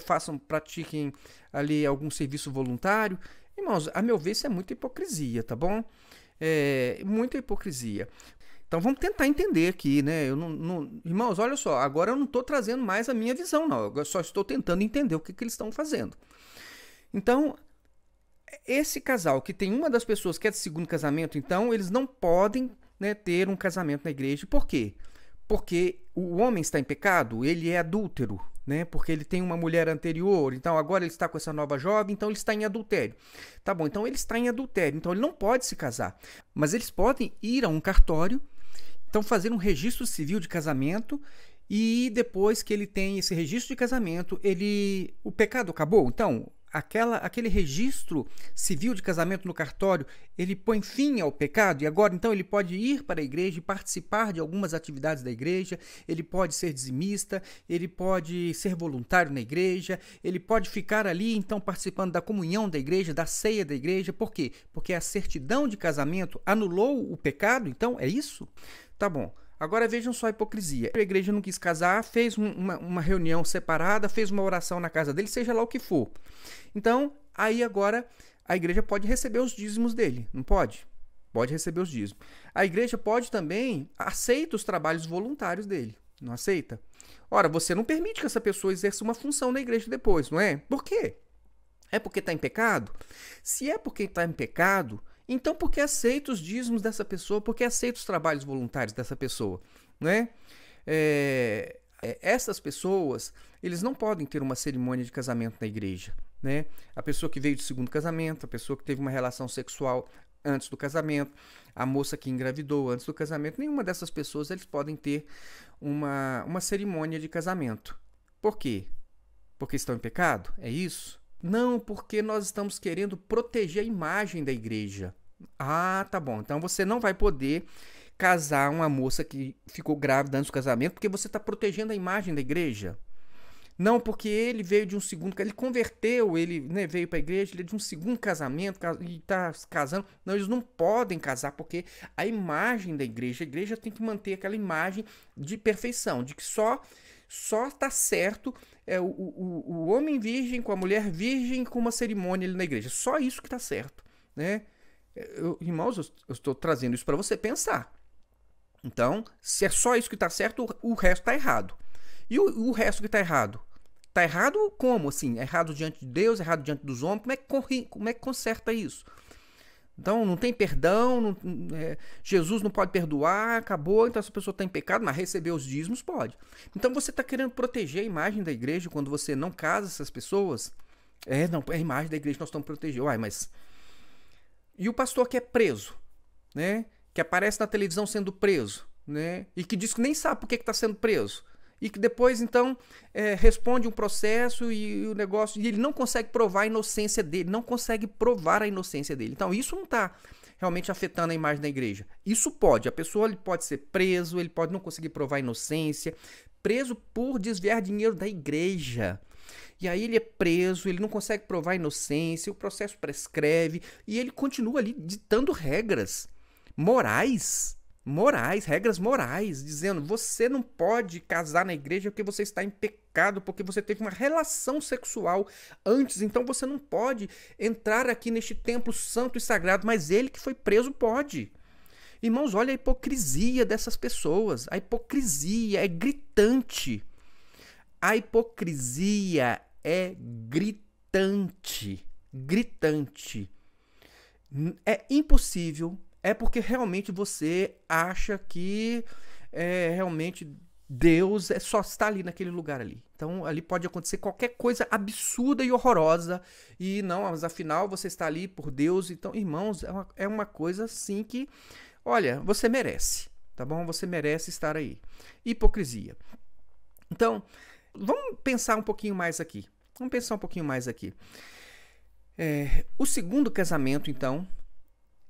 S1: pratiquem ali algum serviço voluntário. Irmãos, a meu ver, isso é muita hipocrisia, tá bom? Muita hipocrisia. Então vamos tentar entender aqui, né? Irmãos, olha só, agora eu não estou trazendo mais a minha visão, não. Eu só estou tentando entender o que eles estão fazendo. Então, esse casal que tem uma das pessoas que é de segundo casamento, então, eles não podem, né, ter um casamento na igreja. Por quê? Porque o homem está em pecado, ele é adúltero, né? Porque ele tem uma mulher anterior, então agora ele está com essa nova jovem, então ele está em adultério. Tá bom, então ele está em adultério, então ele não pode se casar. Mas eles podem ir a um cartório, então fazer um registro civil de casamento, e depois que ele tem esse registro de casamento, o pecado acabou. Então, aquele registro civil de casamento no cartório, ele põe fim ao pecado, e agora então ele pode ir para a igreja e participar de algumas atividades da igreja, ele pode ser dizimista, ele pode ser voluntário na igreja, ele pode ficar ali então participando da comunhão da igreja, da ceia da igreja. Por quê? Porque a certidão de casamento anulou o pecado, então é isso? Tá bom. Agora vejam só a hipocrisia. A igreja não quis casar, fez uma reunião separada, fez uma oração na casa dele, seja lá o que for. Então, aí agora a igreja pode receber os dízimos dele, não pode? Pode receber os dízimos. A igreja pode também aceitar os trabalhos voluntários dele, não aceita? Ora, você não permite que essa pessoa exerça uma função na igreja depois, não é? Por quê? É porque está em pecado? Se é porque está em pecado, então por que aceita os dízimos dessa pessoa? Por que aceita os trabalhos voluntários dessa pessoa? Né? Essas pessoas, eles não podem ter uma cerimônia de casamento na igreja. Né? A pessoa que veio de segundo casamento, a pessoa que teve uma relação sexual antes do casamento, a moça que engravidou antes do casamento, nenhuma dessas pessoas eles podem ter uma cerimônia de casamento. Por quê? Porque estão em pecado? É isso? Não, porque nós estamos querendo proteger a imagem da igreja. Ah, tá bom. Então você não vai poder casar uma moça que ficou grávida antes do casamento porque você está protegendo a imagem da igreja. Não, porque ele veio de um segundo, ele converteu, ele, né, veio para a igreja, ele é de um segundo casamento e está casando. Não, eles não podem casar porque a imagem da igreja, a igreja tem que manter aquela imagem de perfeição, de que só está certo o homem virgem com a mulher virgem com uma cerimônia ali na igreja. Só isso que está certo, né? Irmãos, eu estou trazendo isso para você pensar. Então, se é só isso que está certo, o resto está errado. E o resto que está errado? Está errado como? Assim, errado diante de Deus, errado diante dos homens? Como é que conserta isso? Então, não tem perdão, Jesus não pode perdoar, acabou, então essa pessoa está em pecado, mas receber os dízimos pode. Então, você está querendo proteger a imagem da igreja quando você não casa essas pessoas? Não, é a imagem da igreja que nós estamos protegendo. Uai, mas... E o pastor que é preso, né? Que aparece na televisão sendo preso, né? E que diz que nem sabe por que está sendo preso. E que depois, então, responde um processo e o negócio... E ele não consegue provar a inocência dele, não consegue provar a inocência dele. Então, isso não está realmente afetando a imagem da igreja. Isso pode. A pessoa ele pode ser preso, ele pode não conseguir provar a inocência, preso por desviar dinheiro da igreja. E aí ele é preso, ele não consegue provar a inocência, o processo prescreve e ele continua ali ditando regras morais, regras morais, dizendo: você não pode casar na igreja porque você está em pecado, porque você teve uma relação sexual antes, então você não pode entrar aqui neste templo santo e sagrado, mas ele que foi preso pode. Irmãos, olha a hipocrisia dessas pessoas, a hipocrisia é gritante. A hipocrisia é gritante, gritante. É impossível, é porque realmente você acha que realmente Deus só está ali naquele lugar ali. Então ali pode acontecer qualquer coisa absurda e horrorosa e não, mas afinal você está ali por Deus. Então, irmãos, é uma coisa assim que, olha, você merece, tá bom? Você merece estar aí. Hipocrisia. Então, vamos pensar um pouquinho mais aqui. O segundo casamento, então,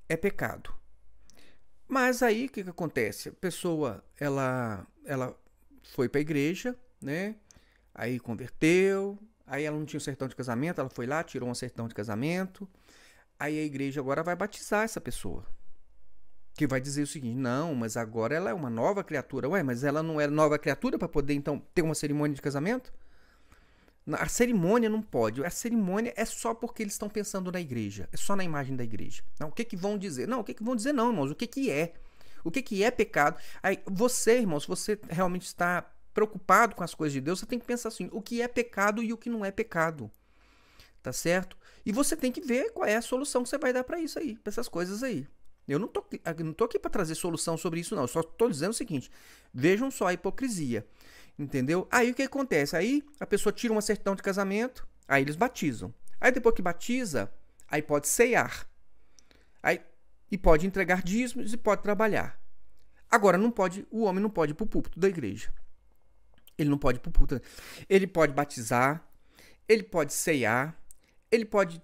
S1: é pecado. Mas aí, o que acontece? A pessoa, ela foi para a igreja, né? Aí converteu, aí ela não tinha um certidão de casamento, ela foi lá, tirou um certidão de casamento. Aí a igreja agora vai batizar essa pessoa. Que vai dizer o seguinte: não, mas agora ela é uma nova criatura. Ué, mas ela não é nova criatura para poder, então, ter uma cerimônia de casamento? A cerimônia não pode. A cerimônia é só porque eles estão pensando na igreja. É só na imagem da igreja. Não, o que vão dizer? Não, o que vão dizer não, irmãos. O que é? O que é pecado? Aí, você, irmãos, se você realmente está preocupado com as coisas de Deus, você tem que pensar assim: o que é pecado e o que não é pecado. Tá certo? E você tem que ver qual é a solução que você vai dar para isso aí, para essas coisas aí. Eu não tô aqui para trazer solução sobre isso, não. Eu só estou dizendo o seguinte: vejam só a hipocrisia. Entendeu? Aí o que acontece? Aí a pessoa tira uma certidão de casamento, aí eles batizam. Aí depois que batiza, aí pode ceiar. E pode entregar dízimos e pode trabalhar. Agora o homem não pode ir para o púlpito da igreja. Ele não pode ir para o púlpito. Ele pode batizar, ele pode ceiar, ele pode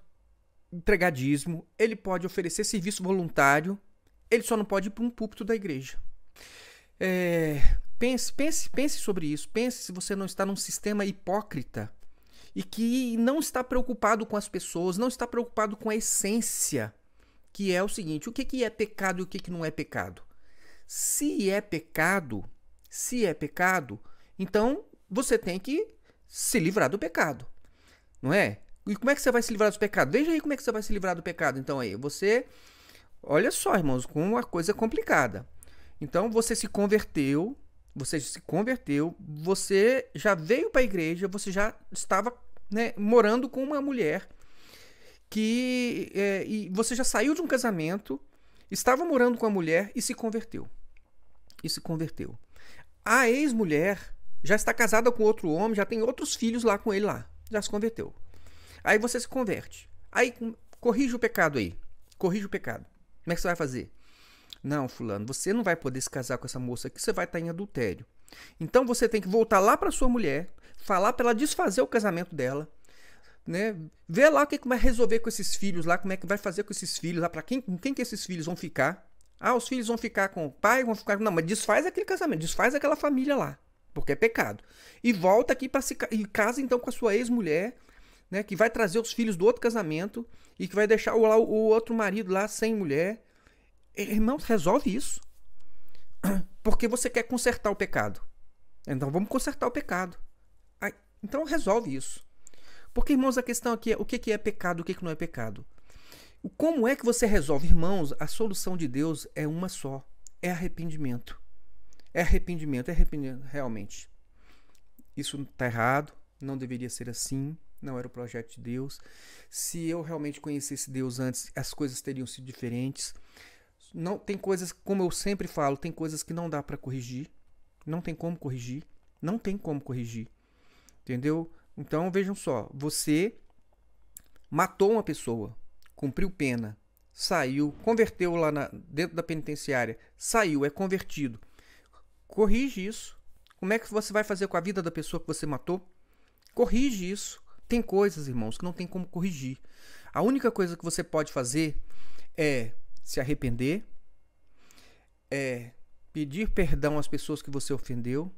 S1: entregar dízimo, ele pode oferecer serviço voluntário, ele só não pode ir para um púlpito da igreja. Pense sobre isso. Pense se você não está num sistema hipócrita e que não está preocupado com as pessoas, não está preocupado com a essência, que é o seguinte: o que é pecado e o que não é pecado? Se é pecado, então você tem que se livrar do pecado, não é? E como é que você vai se livrar do pecado? Veja aí como é que você vai se livrar do pecado. Então aí, olha só, irmãos, com uma coisa complicada. Então você se converteu, você já veio para a igreja, você já estava, né, morando com uma mulher e você já saiu de um casamento, estava morando com a mulher e se converteu. A ex-mulher já está casada com outro homem, já tem outros filhos lá com ele lá, já se converteu. Aí você se converte. Aí corrige o pecado aí. Corrige o pecado. Como é que você vai fazer? Não, fulano, você não vai poder se casar com essa moça aqui, você vai estar em adultério. Então você tem que voltar lá para sua mulher, falar para ela desfazer o casamento dela, né? Vê lá o que vai resolver com esses filhos lá, como é que vai fazer com esses filhos lá, com quem que esses filhos vão ficar. Ah, os filhos vão ficar com o pai, vão ficar... Não, mas desfaz aquele casamento, desfaz aquela família lá, porque é pecado. E volta aqui e casa então com a sua ex-mulher, né, que vai trazer os filhos do outro casamento e que vai deixar o outro marido lá sem mulher. Irmãos, resolve isso. Porque você quer consertar o pecado. Então vamos consertar o pecado. Então resolve isso. Porque, irmãos, a questão aqui é o que é pecado, o que não é pecado. Como é que você resolve? Irmãos, a solução de Deus é uma só. É arrependimento. É arrependimento realmente. Isso está errado, não deveria ser assim, não era o projeto de Deus. Se eu realmente conhecesse Deus antes, as coisas teriam sido diferentes. Não, tem coisas, como eu sempre falo, tem coisas que não dá para corrigir. Não tem como corrigir. Não tem como corrigir. Entendeu? Então, vejam só. Você matou uma pessoa, cumpriu pena, saiu, converteu lá dentro da penitenciária, saiu, é convertido. Corrige isso. Como é que você vai fazer com a vida da pessoa que você matou? Corrige isso. Tem coisas, irmãos, que não tem como corrigir. A única coisa que você pode fazer é se arrepender, é pedir perdão às pessoas que você ofendeu,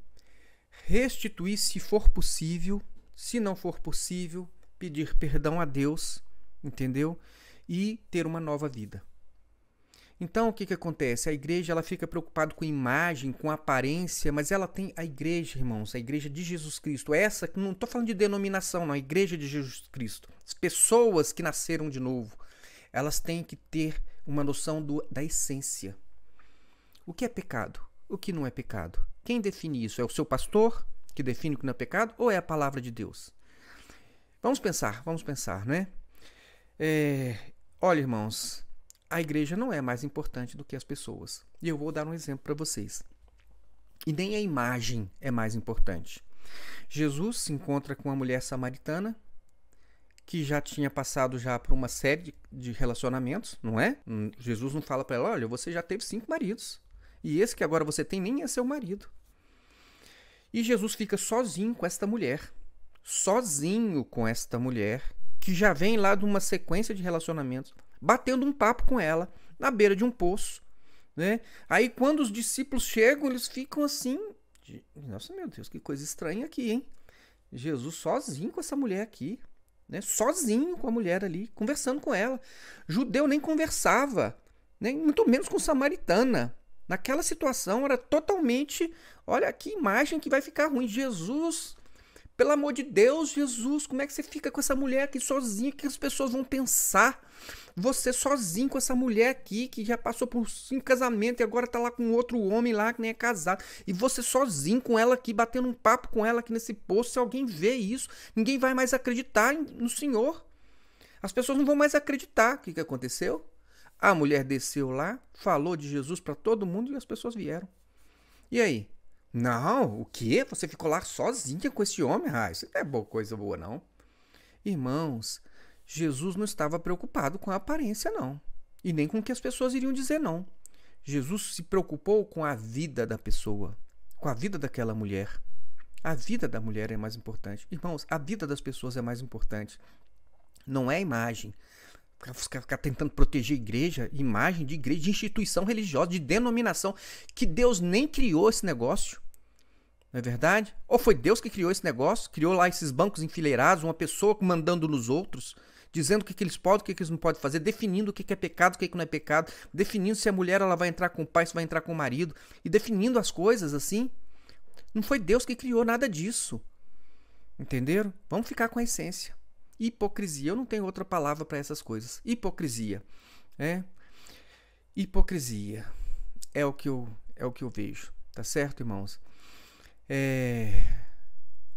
S1: restituir se for possível, se não for possível, pedir perdão a Deus, entendeu? E ter uma nova vida. Então, o que acontece? A igreja ela fica preocupada com imagem, com aparência, mas ela tem a igreja, irmãos, a igreja de Jesus Cristo. Essa, não estou falando de denominação, não, a igreja de Jesus Cristo. As pessoas que nasceram de novo, elas têm que ter uma noção da essência. O que é pecado? O que não é pecado? Quem define isso? É o seu pastor que define o que não é pecado ou é a palavra de Deus? Vamos pensar, né? Olha, irmãos, a igreja não é mais importante do que as pessoas. E eu vou dar um exemplo para vocês. E nem a imagem é mais importante. Jesus se encontra com uma mulher samaritana que já tinha passado já por uma série de relacionamentos, não é? Jesus não fala para ela, olha, você já teve 5 maridos. E esse que agora você tem nem é seu marido. E Jesus fica sozinho com esta mulher. Sozinho com esta mulher, que já vem lá de uma sequência de relacionamentos, batendo um papo com ela, na beira de um poço, né? Aí quando os discípulos chegam, eles ficam assim, nossa, meu Deus, que coisa estranha aqui, hein? Jesus sozinho com essa mulher aqui, né? Sozinho com a mulher ali, conversando com ela. Judeu nem conversava, nem muito menos com samaritana. Naquela situação era totalmente, olha que imagem que vai ficar ruim. Jesus, pelo amor de Deus, Jesus, como é que você fica com essa mulher aqui sozinha? O que as pessoas vão pensar? Você sozinho com essa mulher aqui, que já passou por 5 casamentos e agora tá lá com outro homem lá que nem é casado. E você sozinho com ela aqui, batendo um papo com ela aqui nesse poço. Se alguém vê isso, ninguém vai mais acreditar no Senhor. As pessoas não vão mais acreditar. O que aconteceu? A mulher desceu lá, falou de Jesus para todo mundo e as pessoas vieram. E aí? Não, o quê? Você ficou lá sozinha com esse homem? Ah, isso não é coisa boa, não. Irmãos, Jesus não estava preocupado com a aparência, não. E nem com o que as pessoas iriam dizer, não. Jesus se preocupou com a vida da pessoa, com a vida daquela mulher. A vida da mulher é mais importante. Irmãos, a vida das pessoas é mais importante. Não é a imagem. Ficar tentando proteger igreja, imagem de igreja, de instituição religiosa, de denominação, que Deus nem criou esse negócio. Não é verdade? Ou foi Deus que criou esse negócio? Criou lá esses bancos enfileirados, uma pessoa mandando nos outros, dizendo o que eles podem, o que eles não podem fazer, definindo o que é pecado, o que não é pecado, definindo se a mulher ela vai entrar com o pai, se vai entrar com o marido, e definindo as coisas assim. Não foi Deus que criou nada disso. Entenderam? Vamos ficar com a essência. Hipocrisia, eu não tenho outra palavra para essas coisas. Hipocrisia, né? Hipocrisia é o que eu vejo, tá certo, irmãos?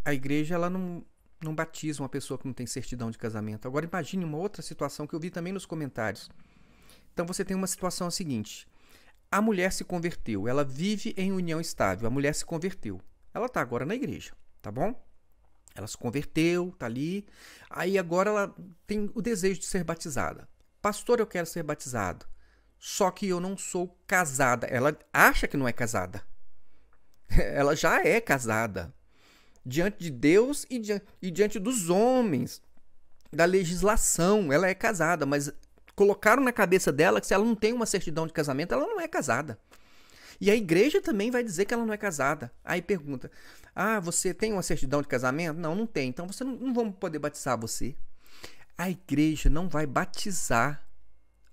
S1: A igreja ela não batiza uma pessoa que não tem certidão de casamento. Agora imagine uma outra situação que eu vi também nos comentários. Então você tem uma situação seguinte: a mulher se converteu, ela vive em união estável, a mulher se converteu, ela está agora na igreja, tá bom? Ela se converteu, tá ali. Aí agora ela tem o desejo de ser batizada. Pastor, eu quero ser batizado. Só que eu não sou casada. Ela acha que não é casada. Ela já é casada. Diante de Deus e diante dos homens. da legislação. Ela é casada, mas colocaram na cabeça dela que se ela não tem uma certidão de casamento, ela não é casada. E a igreja também vai dizer que ela não é casada. Aí pergunta, você tem uma certidão de casamento? Não, não tem. Então você não vamos poder batizar você. A igreja não vai batizar.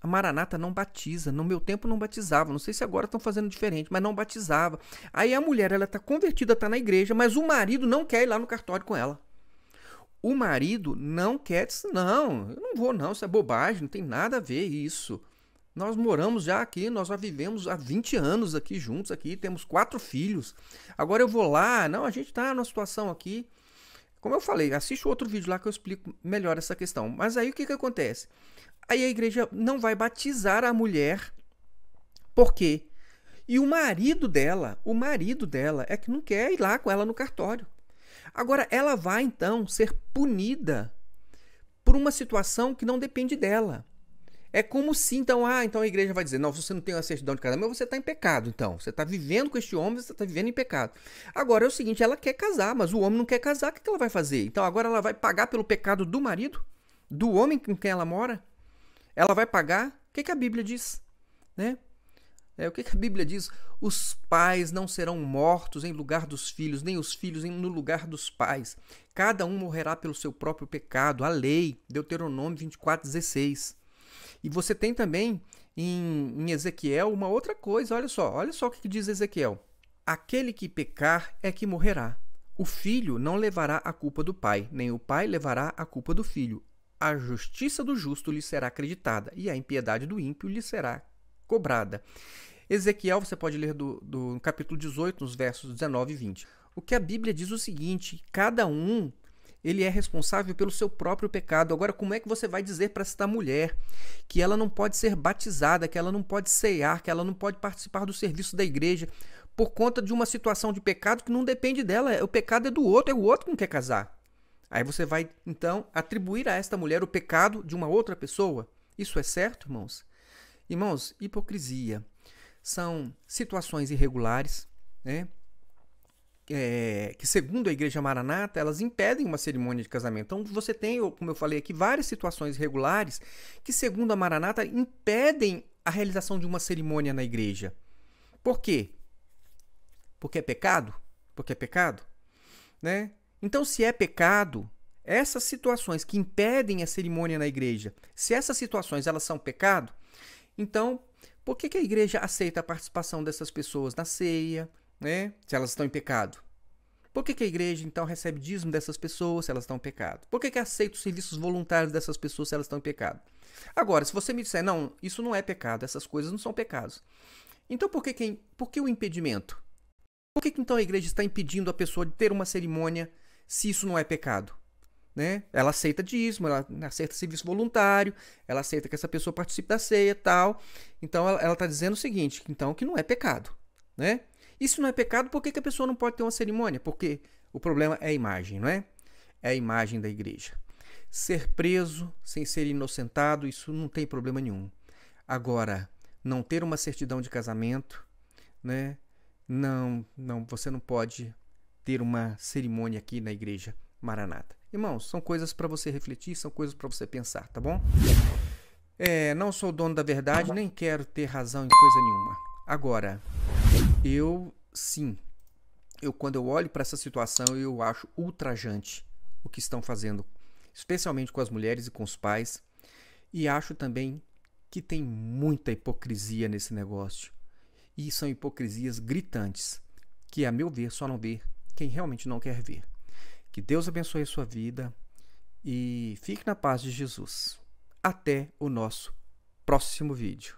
S1: A Maranata não batiza. No meu tempo não batizava. Não sei se agora estão fazendo diferente, mas não batizava. Aí a mulher, ela está convertida, está na igreja, mas o marido não quer ir lá no cartório com ela. O marido não quer, não, eu não vou não, isso é bobagem, não tem nada a ver isso. Nós moramos já aqui, nós já vivemos há 20 anos aqui juntos, aqui temos 4 filhos. Agora eu vou lá, não, a gente está numa situação aqui. Como eu falei, assiste outro vídeo lá que eu explico melhor essa questão. Mas aí o que acontece? Aí a igreja não vai batizar a mulher. Por quê? E o marido dela é que não quer ir lá com ela no cartório. Agora, ela vai, então, ser punida por uma situação que não depende dela. É como se, então, então a igreja vai dizer, não, você não tem uma certidão de casamento, você está em pecado, então. Você está vivendo com este homem, você está vivendo em pecado. Agora, é o seguinte, ela quer casar, mas o homem não quer casar, o que ela vai fazer? Então, agora ela vai pagar pelo pecado do marido? Do homem com quem ela mora? Ela vai pagar? O que a Bíblia diz? Né? O que a Bíblia diz? Os pais não serão mortos em lugar dos filhos, nem os filhos no lugar dos pais. Cada um morrerá pelo seu próprio pecado. A lei, Deuteronômio 24:16. E você tem também em Ezequiel uma outra coisa. Olha só o que diz Ezequiel. Aquele que pecar é que morrerá. O filho não levará a culpa do pai, nem o pai levará a culpa do filho. A justiça do justo lhe será acreditada, e a impiedade do ímpio lhe será cobrada. Ezequiel, você pode ler do capítulo 18, nos versos 19 e 20. O que a Bíblia diz é o seguinte, cada um ele é responsável pelo seu próprio pecado. Agora, como é que você vai dizer para esta mulher que ela não pode ser batizada, que ela não pode ceiar, que ela não pode participar do serviço da igreja por conta de uma situação de pecado que não depende dela? O pecado é do outro, é o outro que não quer casar. Aí você vai, então, atribuir a esta mulher o pecado de uma outra pessoa? Isso é certo, irmãos? Irmãos, hipocrisia são situações irregulares, né? Que segundo a Igreja Maranata, elas impedem uma cerimônia de casamento. Então você tem, como eu falei aqui, várias situações irregulares que segundo a Maranata impedem a realização de uma cerimônia na igreja. Por quê? Porque é pecado? Porque é pecado? Né? Então se é pecado, essas situações que impedem a cerimônia na igreja, se essas situações elas são pecado, então por que a igreja aceita a participação dessas pessoas na ceia, né? Se elas estão em pecado? Por que a igreja, então, recebe dízimo dessas pessoas se elas estão em pecado? Por que aceita os serviços voluntários dessas pessoas se elas estão em pecado? Agora, se você me disser, não, isso não é pecado, essas coisas não são pecados. Então, por que o impedimento? Por que então a igreja está impedindo a pessoa de ter uma cerimônia se isso não é pecado? Né? Ela aceita dízimo, ela aceita serviço voluntário, ela aceita que essa pessoa participe da ceia e tal. Então, ela está dizendo o seguinte, então, que não é pecado, né? E se não é pecado, por que a pessoa não pode ter uma cerimônia? Porque o problema é a imagem, não é? É a imagem da igreja. Ser preso sem ser inocentado, isso não tem problema nenhum. Agora, não ter uma certidão de casamento, né? Não, você não pode ter uma cerimônia aqui na igreja Maranata. Irmãos, são coisas para você refletir, são coisas para você pensar, tá bom? Não sou dono da verdade, nem quero ter razão em coisa nenhuma. Agora, quando eu olho para essa situação, eu acho ultrajante o que estão fazendo, especialmente com as mulheres e com os pais, e acho também que tem muita hipocrisia nesse negócio, e são hipocrisias gritantes, que a meu ver só não vê quem realmente não quer ver. Que Deus abençoe a sua vida e fique na paz de Jesus. Até o nosso próximo vídeo.